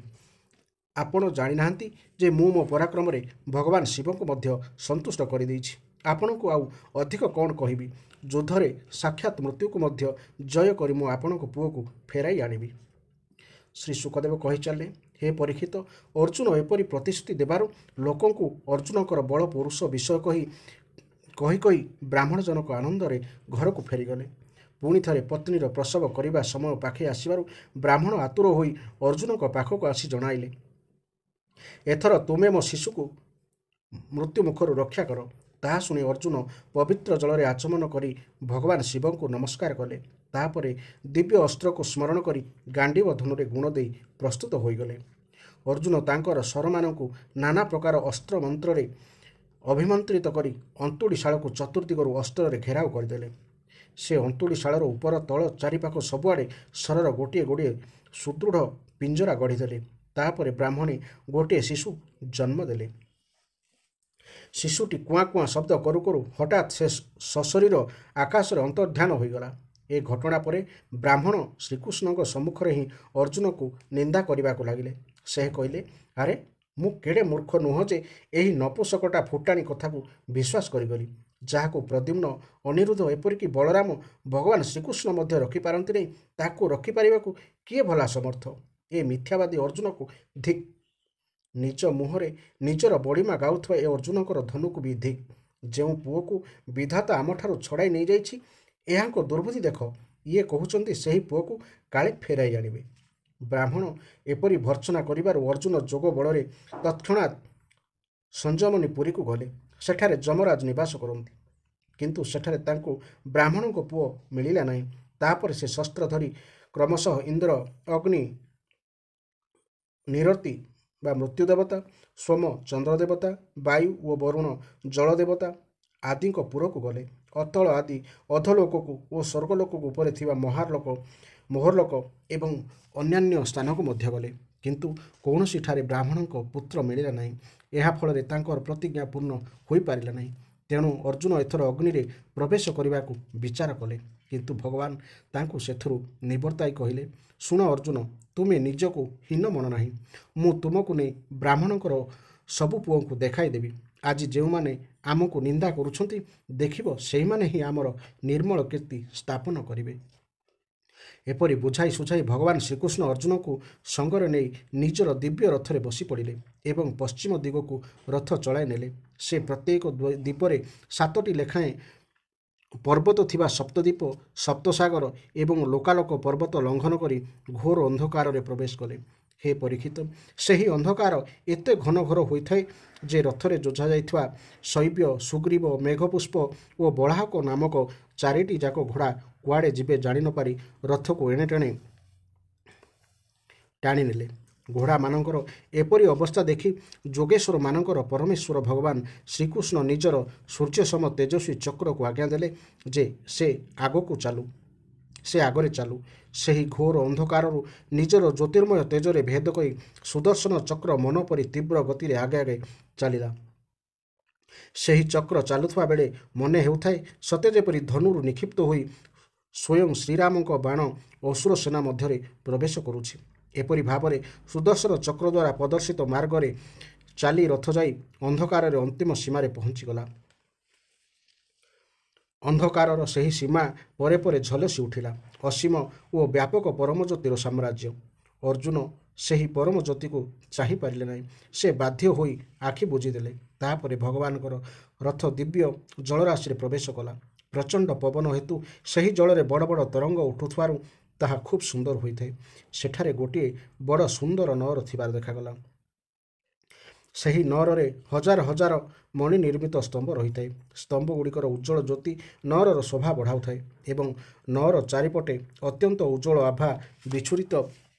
ଆପଣ ଜାଣିନାହାନ୍ତି ଯେ ମୁଁ ମୋ ପରାକ୍ରମରେ ଭଗବାନ ଶିବଙ୍କୁ ମଧ୍ୟ ସନ୍ତୁଷ୍ଟ କରିଦେଇଛି। ଆପଣଙ୍କୁ ଆଉ ଅଧିକ କ'ଣ କହିବି? ଯୁଦ୍ଧରେ ସାକ୍ଷାତ ମୃତ୍ୟୁକୁ ମଧ୍ୟ ଜୟ କରି ମୁଁ ଆପଣଙ୍କ ପୁଅକୁ ଫେରାଇ ଆଣିବି। ଶ୍ରୀ ସୁକଦେବ କହିଚାଲିଲେ, ହେ ପରୀକ୍ଷିତ, ଅର୍ଜୁନ ଏପରି ପ୍ରତିଶ୍ରୁତି ଦେବାରୁ ଲୋକଙ୍କୁ ଅର୍ଜୁନଙ୍କର ବଳ ପୌରୁଷ ବିଷୟ କହି ବ୍ରାହ୍ମଣ ଜଣକ ଆନନ୍ଦରେ ଘରକୁ ଫେରିଗଲେ। ପୁଣି ଥରେ ପତ୍ନୀର ପ୍ରସବ କରିବା ସମୟ ପାଖେଇ ଆସିବାରୁ ବ୍ରାହ୍ମଣ ଆତୁର ହୋଇ ଅର୍ଜୁନଙ୍କ ପାଖକୁ ଆସି ଜଣାଇଲେ, ଏଥର ତୁମେ ମୋ ଶିଶୁକୁ ମୃତ୍ୟୁ ମୁଖରୁ ରକ୍ଷା କର। ତାହା ଶୁଣି ଅର୍ଜୁନ ପବିତ୍ର ଜଳରେ ଆଚମନ କରି ଭଗବାନ ଶିବଙ୍କୁ ନମସ୍କାର କଲେ। ତାପରେ ଦିବ୍ୟ ଅସ୍ତ୍ରକୁ ସ୍ମରଣ କରି ଗାଣ୍ଡୀବ ଧନୁରେ ଗୁଣ ଦେଇ ପ୍ରସ୍ତୁତ ହୋଇଗଲେ। ଅର୍ଜୁନ ତାଙ୍କର ଶରମାନଙ୍କୁ ନାନା ପ୍ରକାର ଅସ୍ତ୍ର ମନ୍ତ୍ରରେ ଅଭିମନ୍ତ୍ରିତ କରି ଅନ୍ତୁଡ଼ିଶାଳକୁ ଚତୁର୍ଦିଗରୁ ଅସ୍ତ୍ରରେ ଘେରାଉ କରିଦେଲେ। ସେ ଅନ୍ତୁଡ଼ିଶାଳର ଉପର ତଳ ଚାରିପାଖ ସବୁଆଡ଼େ ଶରର ଗୋଟିଏ ଗୋଟିଏ ସୁଦୃଢ଼ ପିଞ୍ଜରା ଗଢ଼ିଦେଲେ। ତାପରେ ବ୍ରାହ୍ମଣୀ ଗୋଟିଏ ଶିଶୁ ଜନ୍ମ ଦେଲେ। ଶିଶୁଟି କୁଆଁ କୁଆଁ ଶବ୍ଦ କରୁ କରୁ ହଠାତ୍ ସେ ସଶରୀର ଆକାଶରେ ଅନ୍ତର୍ଧ୍ୟାନ ହୋଇଗଲା। ଏ ଘଟଣା ପରେ ବ୍ରାହ୍ମଣ ଶ୍ରୀକୃଷ୍ଣଙ୍କ ସମ୍ମୁଖରେ ହିଁ ଅର୍ଜୁନକୁ ନିନ୍ଦା କରିବାକୁ ଲାଗିଲେ। ସେ କହିଲେ, ଆରେ ମୁଁ କେଡ଼େ ମୂର୍ଖ ନୁହଁ ଯେ ଏହି ନପୁସକଟା ଫୁଟାଣି କଥାକୁ ବିଶ୍ୱାସ କରିଗଲି, ଯାହାକୁ ପ୍ରଦ୍ୟୁମ୍ନ, ଅନିରୁଦ୍ଧ, ଏପରିକି ବଳରାମ, ଭଗବାନ ଶ୍ରୀକୃଷ୍ଣ ମଧ୍ୟ ରଖିପାରନ୍ତି ନାହିଁ। ତାକୁ ରଖିପାରିବାକୁ କିଏ ଭଲା ସମର୍ଥ? ଏ ମିଥ୍ୟାବାଦୀ ଅର୍ଜୁନକୁ ଧିକ୍। ନିଜ ମୁହଁରେ ନିଜର ବଡ଼ିମା ଗାଉଥିବା ଏ ଅର୍ଜୁନଙ୍କର ଧନୁକୁ ବି ଧିକ୍। ଯେଉଁ ପୁଅକୁ ବିଧାତା ଆମଠାରୁ ଛଡ଼ାଇ ନେଇଯାଇଛି, ଏହାଙ୍କ ଦୁର୍ବୁଦ୍ଧି ଦେଖ। ଇଏ କହୁଛନ୍ତି ସେହି ପୁଅକୁ କାଳେ ଫେରାଇ ଆଣିବେ। ବ୍ରାହ୍ମଣ ଏପରି ଭର୍ତ୍ସନା କରିବାରୁ ଅର୍ଜୁନ ଯୋଗ ବଳରେ ତତ୍କ୍ଷଣାତ୍ ସଞ୍ଜମନୀ ପୁରୀକୁ ଗଲେ। ସେଠାରେ ଯମରାଜ ନିବାସ କରନ୍ତି। କିନ୍ତୁ ସେଠାରେ ତାଙ୍କୁ ବ୍ରାହ୍ମଣଙ୍କ ପୁଅ ମିଳିଲା ନାହିଁ। ତାପରେ ସେ ଶସ୍ତ୍ର ଧରି କ୍ରମଶଃ ଇନ୍ଦ୍ର, ଅଗ୍ନି, ନିରତି ବା ମୃତ୍ୟୁ ଦେବତା, ସୋମ ଚନ୍ଦ୍ର ଦେବତା, ବାୟୁ ଓ ବରୁଣ ଜଳ ଦେବତା ଆଦିଙ୍କ ପୁରକୁ ଗଲେ। ଅତଳ ଆଦି ଅଧଲୋକକୁ ଓ ସ୍ୱର୍ଗଲୋକକୁ ଉପରେ ଥିବା ମୋହରଲୋକ ଏବଂ ଅନ୍ୟାନ୍ୟ ସ୍ଥାନକୁ ମଧ୍ୟ ଗଲେ। କିନ୍ତୁ କୌଣସିଠାରେ ବ୍ରାହ୍ମଣଙ୍କ ପୁତ୍ର ମିଳିଲା ନାହିଁ। ଏହା ଫଳରେ ତାଙ୍କର ପ୍ରତିଜ୍ଞା ପୂର୍ଣ୍ଣ ହୋଇପାରିଲା ନାହିଁ। ତେଣୁ ଅର୍ଜୁନ ଏଥର ଅଗ୍ନିରେ ପ୍ରବେଶ କରିବାକୁ ବିଚାର କଲେ। କିନ୍ତୁ ଭଗବାନ ତାଙ୍କୁ ସେଥିରୁ ନିବର୍ତ୍ତାଇ କହିଲେ, ଶୁଣ ଅର୍ଜୁନ, ତୁମେ ନିଜକୁ ହୀନ ମନ ନାହିଁ। ମୁଁ ତୁମକୁ ନେଇ ବ୍ରାହ୍ମଣଙ୍କର ସବୁ ପୁଅଙ୍କୁ ଦେଖାଇଦେବି। ଆଜି ଯେଉଁମାନେ ଆମକୁ ନିନ୍ଦା କରୁଛନ୍ତି, ଦେଖିବ ସେହିମାନେ ହିଁ ଆମର ନିର୍ମଳ କୀର୍ତ୍ତି ସ୍ଥାପନ କରିବେ। ଏପରି ବୁଝାଇ ସୁଝାଇ ଭଗବାନ ଶ୍ରୀକୃଷ୍ଣ ଅର୍ଜୁନକୁ ସଙ୍ଗରେ ନେଇ ନିଜର ଦିବ୍ୟ ରଥରେ ବସି ପଡ଼ିଲେ ଏବଂ ପଶ୍ଚିମ ଦିଗକୁ ରଥ ଚଳାଇ ନେଲେ। ସେ ପ୍ରତ୍ୟେକ ଦ୍ୱୀପରେ 7ଟି ଲେଖାଏଁ ପର୍ବତ ଥିବା ସପ୍ତଦ୍ୱୀପ, ସପ୍ତସାଗର ଏବଂ ଲୋକାଲୋକ ପର୍ବତ ଲଙ୍ଘନ କରି ଘୋର ଅନ୍ଧକାରରେ ପ୍ରବେଶ କଲେ। ହେ ପରୀକ୍ଷିତ, ସେହି ଅନ୍ଧକାର ଏତେ ଘନଘୋର ହୋଇଥାଏ ଯେ ରଥରେ ଯୋଝା ଯାଇଥିବା ଶୈବ୍ୟ, ସୁଗ୍ରୀବ, ମେଘପୁଷ୍ପ ଓ ବଳାହକ ନାମକ 4ଟି ଯାକ ଘୋଡ଼ା କୁଆଡ଼େ ଯିବେ ଜାଣି ନପାରି ରଥକୁ ଏଣେଟେଣେ ଟାଣିନେଲେ। ଘୋଡ଼ାମାନଙ୍କର ଏପରି ଅବସ୍ଥା ଦେଖି ଯୋଗେଶ୍ୱରମାନଙ୍କର ପରମେଶ୍ୱର ଭଗବାନ ଶ୍ରୀକୃଷ୍ଣ ନିଜର ସୂର୍ଯ୍ୟସମ ତେଜସ୍ୱୀ ଚକ୍ରକୁ ଆଜ୍ଞା ଦେଲେ ଯେ ସେ ଆଗକୁ ଚାଲୁ। ସେ ଆଗରେ ଚାଲୁ। ସେହି ଘୋର ଅନ୍ଧକାରରୁ ନିଜର ଜ୍ୟୋତିର୍ମୟ ତେଜରେ ଭେଦ କରି ସୁଦର୍ଶନ ଚକ୍ର ମନ ପରି ତୀବ୍ର ଗତିରେ ଆଗେ ଆଗେ ଚାଲିଲା। ସେହି ଚକ୍ର ଚାଲୁଥିବା ବେଳେ ମନେ ହେଉଥାଏ ସତେ ଯେପରି ଧନୁରୁ ନିକ୍ଷିପ୍ତ ହୋଇ ସ୍ୱୟଂ ଶ୍ରୀରାମଙ୍କ ବାଣ ଅସୁର ସେନା ମଧ୍ୟରେ ପ୍ରବେଶ କରୁଛି। ଏପରି ଭାବରେ ସୁଦର୍ଶନ ଚକ୍ର ଦ୍ୱାରା ପ୍ରଦର୍ଶିତ ମାର୍ଗରେ ଚାଲି ରଥ ଯାଇ ଅନ୍ଧକାରରେ ଅନ୍ତିମ ସୀମାରେ ପହଞ୍ଚିଗଲା। ଅନ୍ଧକାରର ସେହି ସୀମା ପରେ ପରେ ଝଲସି ଉଠିଲା ଅସୀମ ଓ ବ୍ୟାପକ ପରମଜ୍ୟୋତିର ସାମ୍ରାଜ୍ୟ। ଅର୍ଜୁନ ସେହି ପରମଜ୍ୟୋତିକୁ ଚାହିଁପାରିଲେ ନାହିଁ। ସେ ବାଧ୍ୟ ହୋଇ ଆଖି ବୁଜିଦେଲେ। ତାପରେ ଭଗବାନଙ୍କର ରଥ ଦିବ୍ୟ ଜଳରାଶିରେ ପ୍ରବେଶ କଲା। ପ୍ରଚଣ୍ଡ ପବନ ହେତୁ ସେହି ଜଳରେ ବଡ଼ ବଡ଼ ତରଙ୍ଗ ଉଠୁଥିବାରୁ ତାହା ଖୁବ୍ ସୁନ୍ଦର ହୋଇଥାଏ। ସେଠାରେ ଗୋଟିଏ ବଡ଼ ସୁନ୍ଦର ନଅର ଥିବାର ଦେଖାଗଲା। ସେହି ନଅରରେ ହଜାର ହଜାର ମଣି ନିର୍ମିତ ସ୍ତମ୍ଭ ରହିଥାଏ। ସ୍ତମ୍ଭଗୁଡ଼ିକର ଉଜ୍ଜ୍ୱଳ ଜ୍ୟୋତି ନଅରର ଶୋଭା ବଢ଼ାଉଥାଏ ଏବଂ ନଅର ଚାରିପଟେ ଅତ୍ୟନ୍ତ ଉଜ୍ଜ୍ୱଳ ଆଭା ବିଚ୍ଛୁରିତ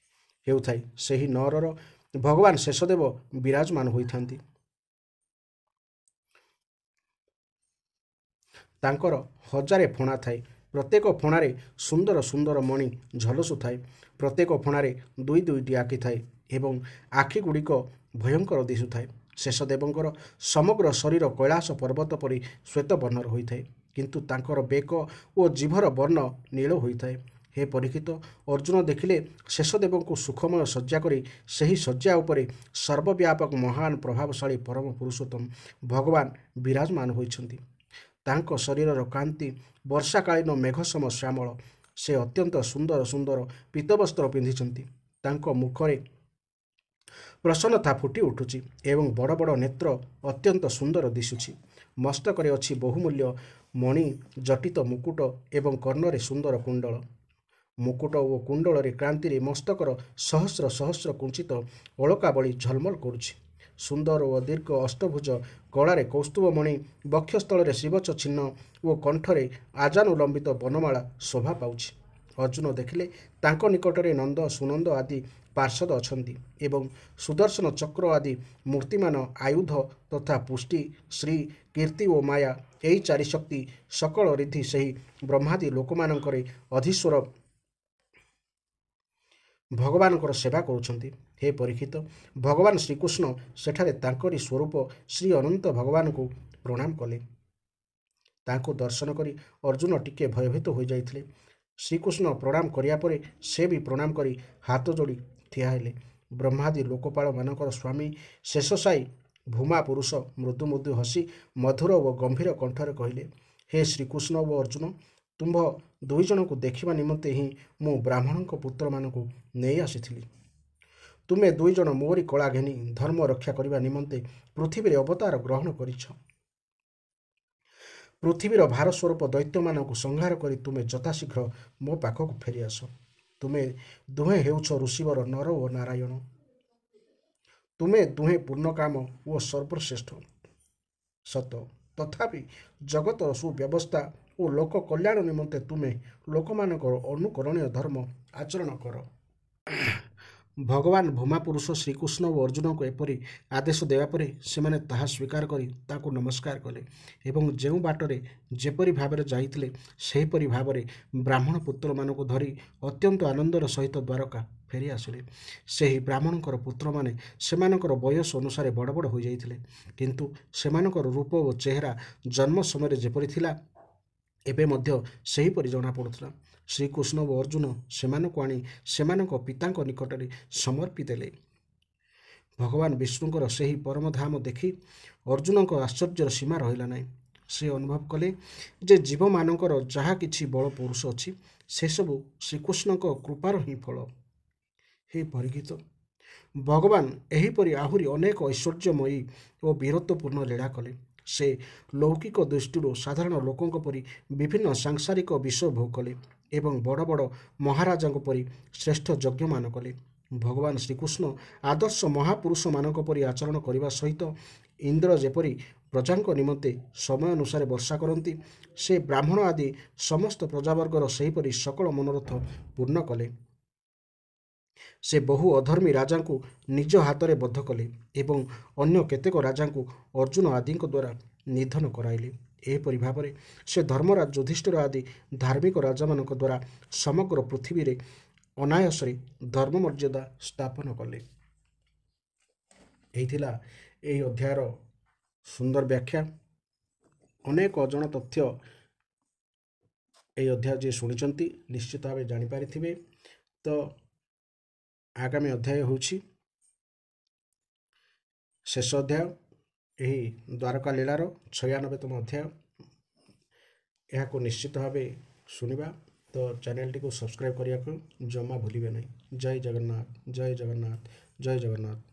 ହେଉଥାଏ। ସେହି ନଅରର ଭଗବାନ ଶେଷଦେବ ବିରାଜମାନ ହୋଇଥାନ୍ତି। ତାଙ୍କର ହଜାରେ ଫଣା ଥାଏ। ପ୍ରତ୍ୟେକ ଫଣାରେ ସୁନ୍ଦର ସୁନ୍ଦର ମଣି ଝଲସୁଥାଏ। ପ୍ରତ୍ୟେକ ଫଣାରେ ଦୁଇ ଦୁଇଟି ଆଖି ଥାଏ ଏବଂ ଆଖିଗୁଡ଼ିକ ଭୟଙ୍କର ଦିଶୁଥାଏ। ଶେଷଦେବଙ୍କର ସମଗ୍ର ଶରୀର କୈଳାସ ପର୍ବତ ପରି ଶ୍ୱେତ ବର୍ଣ୍ଣର ହୋଇଥାଏ, କିନ୍ତୁ ତାଙ୍କର ବେକ ଓ ଜିଭର ବର୍ଣ୍ଣ ନୀଳ ହୋଇଥାଏ। ହେ ପରୀକ୍ଷିତ, ଅର୍ଜୁନ ଦେଖିଲେ ଶେଷଦେବଙ୍କୁ ସୁଖମୟ ଶଯ୍ୟା କରି ସେହି ଶଯ୍ୟା ଉପରେ ସର୍ବବ୍ୟାପକ ମହାନ ପ୍ରଭାବଶାଳୀ ପରମ ପୁରୁଷୋତ୍ତମ ଭଗବାନ ବିରାଜମାନ ହୋଇଛନ୍ତି। ତାଙ୍କ ଶରୀରର କାନ୍ତି ବର୍ଷାକାଳୀନ ମେଘ ସମ ଶ୍ୟାମଳ। ସେ ଅତ୍ୟନ୍ତ ସୁନ୍ଦର ସୁନ୍ଦର ପୀତବସ୍ତ୍ର ପିନ୍ଧିଛନ୍ତି। ତାଙ୍କ ମୁଖରେ ପ୍ରସନ୍ନତା ଫୁଟି ଉଠୁଛି ଏବଂ ବଡ଼ ବଡ଼ ନେତ୍ର ଅତ୍ୟନ୍ତ ସୁନ୍ଦର ଦିଶୁଛି। ମସ୍ତକରେ ଅଛି ବହୁମୂଲ୍ୟ ମଣି ଜଟିତ ମୁକୁଟ ଏବଂ କର୍ଣ୍ଣରେ ସୁନ୍ଦର କୁଣ୍ଡଳ। ମୁକୁଟ ଓ କୁଣ୍ଡଳରେ କ୍ରାନ୍ତିରେ ମସ୍ତକର ସହସ୍ର ସହସ୍ର କୁଞ୍ଚିତ ଅଳକାବଳୀ ଝଲମଲ କରୁଛି। ସୁନ୍ଦର ଓ ଦୀର୍ଘ ଅଷ୍ଟଭୁଜ ଗଳାରେ କୌସ୍ତୁଭମଣି, ବକ୍ଷସ୍ଥଳରେ ଶିବଛ ଚିହ୍ନ ଓ କଣ୍ଠରେ ଆଜାନୁଲମ୍ବିତ ବନମାଳା ଶୋଭା ପାଉଛି। ଅର୍ଜୁନ ଦେଖିଲେ ତାଙ୍କ ନିକଟରେ ନନ୍ଦ, ସୁନନ୍ଦ ଆଦି ପାର୍ଷଦ ଅଛନ୍ତି ଏବଂ ସୁଦର୍ଶନ ଚକ୍ର ଆଦି ମୂର୍ତ୍ତିମାନ ଆୟୁଧ ତଥା ପୁଷ୍ଟି, ଶ୍ରୀ, କୀର୍ତ୍ତି ଓ ମାୟା ଏହି ଚାରି ଶକ୍ତି ସକଳ ରିଦ୍ଧି ସେହି ବ୍ରହ୍ମାଦି ଲୋକମାନଙ୍କରେ ଅଧୀଶ୍ୱର ଭଗବାନଙ୍କର ସେବା କରୁଛନ୍ତି। ହେ ପରୀକ୍ଷିତ, ଭଗବାନ ଶ୍ରୀକୃଷ୍ଣ ସେଠାରେ ତାଙ୍କରି ସ୍ୱରୂପ ଶ୍ରୀ ଅନନ୍ତ ଭଗବାନଙ୍କୁ ପ୍ରଣାମ କଲେ। ତାଙ୍କୁ ଦର୍ଶନ କରି ଅର୍ଜୁନ ଟିକେ ଭୟଭୀତ ହୋଇଯାଇଥିଲେ। ଶ୍ରୀକୃଷ୍ଣ ପ୍ରଣାମ କରିବା ପରେ ସେ ବି ପ୍ରଣାମ କରି ହାତ ଯୋଡ଼ି ଠିଆ ହେଲେ। ବ୍ରହ୍ମାଦି ଲୋକପାଳମାନଙ୍କର ସ୍ୱାମୀ ଶେଷସାଇ ଭୂମା ପୁରୁଷ ମୃଦୁ ମୃଦୁ ହସି ମଧୁର ଓ ଗମ୍ଭୀର କଣ୍ଠରେ କହିଲେ, ହେ ଶ୍ରୀକୃଷ୍ଣ ଓ ଅର୍ଜୁନ, ତୁମ୍ଭ ଦୁଇଜଣଙ୍କୁ ଦେଖିବା ନିମନ୍ତେ ହିଁ ମୁଁ ବ୍ରାହ୍ମଣଙ୍କ ପୁତ୍ରମାନଙ୍କୁ ନେଇ ଆସିଥିଲି। ତୁମେ ଦୁଇଜଣ ମୋରି କଳା ଘେନି ଧର୍ମ ରକ୍ଷା କରିବା ନିମନ୍ତେ ପୃଥିବୀରେ ଅବତାର ଗ୍ରହଣ କରିଛ। ପୃଥିବୀର ଭାରସ୍ୱରୂପ ଦୈତ୍ୟମାନଙ୍କୁ ସଂହାର କରି ତୁମେ ଯଥାଶୀଘ୍ର ମୋ ପାଖକୁ ଫେରିଆସ। ତୁମେ ଦୁହେଁ ହେଉଛ ଋଷିବର ନର ଓ ନାରାୟଣ। ତୁମେ ଦୁହେଁ ପୂର୍ଣ୍ଣକାମ ଓ ସର୍ବଶ୍ରେଷ୍ଠ। ସତ, ତଥାପି ଜଗତର ସୁବ୍ୟବସ୍ଥା ଓ ଲୋକ କଲ୍ୟାଣ ନିମନ୍ତେ ତୁମେ ଲୋକମାନଙ୍କର ଅନୁକରଣୀୟ ଧର୍ମ ଆଚରଣ କର। ଭଗବାନ ଭୂମାପୁରୁଷ ଶ୍ରୀକୃଷ୍ଣ ଓ ଅର୍ଜୁନଙ୍କୁ ଏପରି ଆଦେଶ ଦେବା ପରେ ସେମାନେ ତାହା ସ୍ୱୀକାର କରି ତାଙ୍କୁ ନମସ୍କାର କଲେ ଏବଂ ଯେଉଁ ବାଟରେ ଯେପରି ଭାବରେ ଯାଇଥିଲେ ସେହିପରି ଭାବରେ ବ୍ରାହ୍ମଣ ପୁତ୍ରମାନଙ୍କୁ ଧରି ଅତ୍ୟନ୍ତ ଆନନ୍ଦର ସହିତ ଦ୍ୱାରକା ଫେରି ଆସିଲେ। ସେହି ବ୍ରାହ୍ମଣଙ୍କର ପୁତ୍ରମାନେ ସେମାନଙ୍କର ବୟସ ଅନୁସାରେ ବଡ଼ ବଡ଼ ହୋଇଯାଇଥିଲେ, କିନ୍ତୁ ସେମାନଙ୍କର ରୂପ ଓ ଚେହେରା ଜନ୍ମ ସମୟରେ ଯେପରି ଥିଲା ଏବେ ମଧ୍ୟ ସେହିପରି ଜଣାପଡ଼ୁଥିଲା। ଶ୍ରୀକୃଷ୍ଣ ଓ ଅର୍ଜୁନ ସେମାନଙ୍କୁ ଆଣି ସେମାନଙ୍କ ପିତାଙ୍କ ନିକଟରେ ସମର୍ପି ଦେଲେ। ଭଗବାନ ବିଷ୍ଣୁଙ୍କର ସେହି ପରମଧାମ ଦେଖି ଅର୍ଜୁନଙ୍କ ଆଶ୍ଚର୍ଯ୍ୟର ସୀମା ରହିଲା ନାହିଁ। ସେ ଅନୁଭବ କଲେ ଯେ ଜୀବମାନଙ୍କର ଯାହା କିଛି ବଳ ପୌରୁଷ ଅଛି ସେସବୁ ଶ୍ରୀକୃଷ୍ଣଙ୍କ କୃପାର ହିଁ ଫଳ। ହେ ପରୀକ୍ଷିତ, ଭଗବାନ ଏହିପରି ଆହୁରି ଅନେକ ଐଶ୍ୱର୍ଯ୍ୟମୟୀ ଓ ବୀରତ୍ୱପୂର୍ଣ୍ଣ ଲୀଳା କଲେ। ସେ ଲୌକିକ ଦୃଷ୍ଟିରୁ ସାଧାରଣ ଲୋକଙ୍କ ପରି ବିଭିନ୍ନ ସାଂସାରିକ ବିଷୟ ଭୋଗ କଲେ ଏବଂ ବଡ଼ ବଡ଼ ମହାରାଜାଙ୍କ ପରି ଶ୍ରେଷ୍ଠ ଯଜ୍ଞମାନ କଲେ। ଭଗବାନ ଶ୍ରୀକୃଷ୍ଣ ଆଦର୍ଶ ମହାପୁରୁଷମାନଙ୍କ ପରି ଆଚରଣ କରିବା ସହିତ ଇନ୍ଦ୍ର ଯେପରି ପ୍ରଜାଙ୍କ ନିମନ୍ତେ ସମୟ ଅନୁସାରେ ବର୍ଷା କରନ୍ତି, ସେ ବ୍ରାହ୍ମଣ ଆଦି ସମସ୍ତ ପ୍ରଜାବର୍ଗର ସେହିପରି ସକଳ ମନୋରଥ ପୂର୍ଣ୍ଣ କଲେ। ସେ ବହୁ ଅଧର୍ମୀ ରାଜାଙ୍କୁ ନିଜ ହାତରେ ବଦ୍ଧ କଲେ ଏବଂ ଅନ୍ୟ କେତେକ ରାଜାଙ୍କୁ ଅର୍ଜୁନ ଆଦିଙ୍କ ଦ୍ୱାରା ନିଧନ କରାଇଲେ। ଏହିପରି ଭାବରେ ସେ ଧର୍ମରାଜ ଯୁଧିଷ୍ଠିର ଆଦି ଧାର୍ମିକ ରାଜାମାନଙ୍କ ଦ୍ୱାରା ସମଗ୍ର ପୃଥିବୀରେ ଅନାୟାସରେ ଧର୍ମ ମର୍ଯ୍ୟାଦା ସ୍ଥାପନ କଲେ। ଏହି ଥିଲା ଏହି ଅଧ୍ୟାୟର ସୁନ୍ଦର ବ୍ୟାଖ୍ୟା। ଅନେକ ଅଜଣା ତଥ୍ୟ ଏହି ଅଧ୍ୟାୟ ଯିଏ ଶୁଣିଛନ୍ତି ନିଶ୍ଚିତ ଭାବେ ଜାଣିପାରିଥିବେ। ତ ଆଗାମୀ ଅଧ୍ୟାୟ ହେଉଛି ଶେଷ ଅଧ୍ୟାୟ, ଏହି ଦ୍ୱାରକା ଲୀଳାର 96ତମ ଅଧ୍ୟାୟ। ଏହାକୁ ନିଶ୍ଚିତ ଭାବେ ଶୁଣିବା। ତ ଚ୍ୟାନେଲଟିକୁ ସବସ୍କ୍ରାଇବ୍ କରିବାକୁ ଜମା ଭୁଲିବେ ନାହିଁ। ଜୟ ଜଗନ୍ନାଥ, ଜୟ ଜଗନ୍ନାଥ, ଜୟ ଜଗନ୍ନାଥ।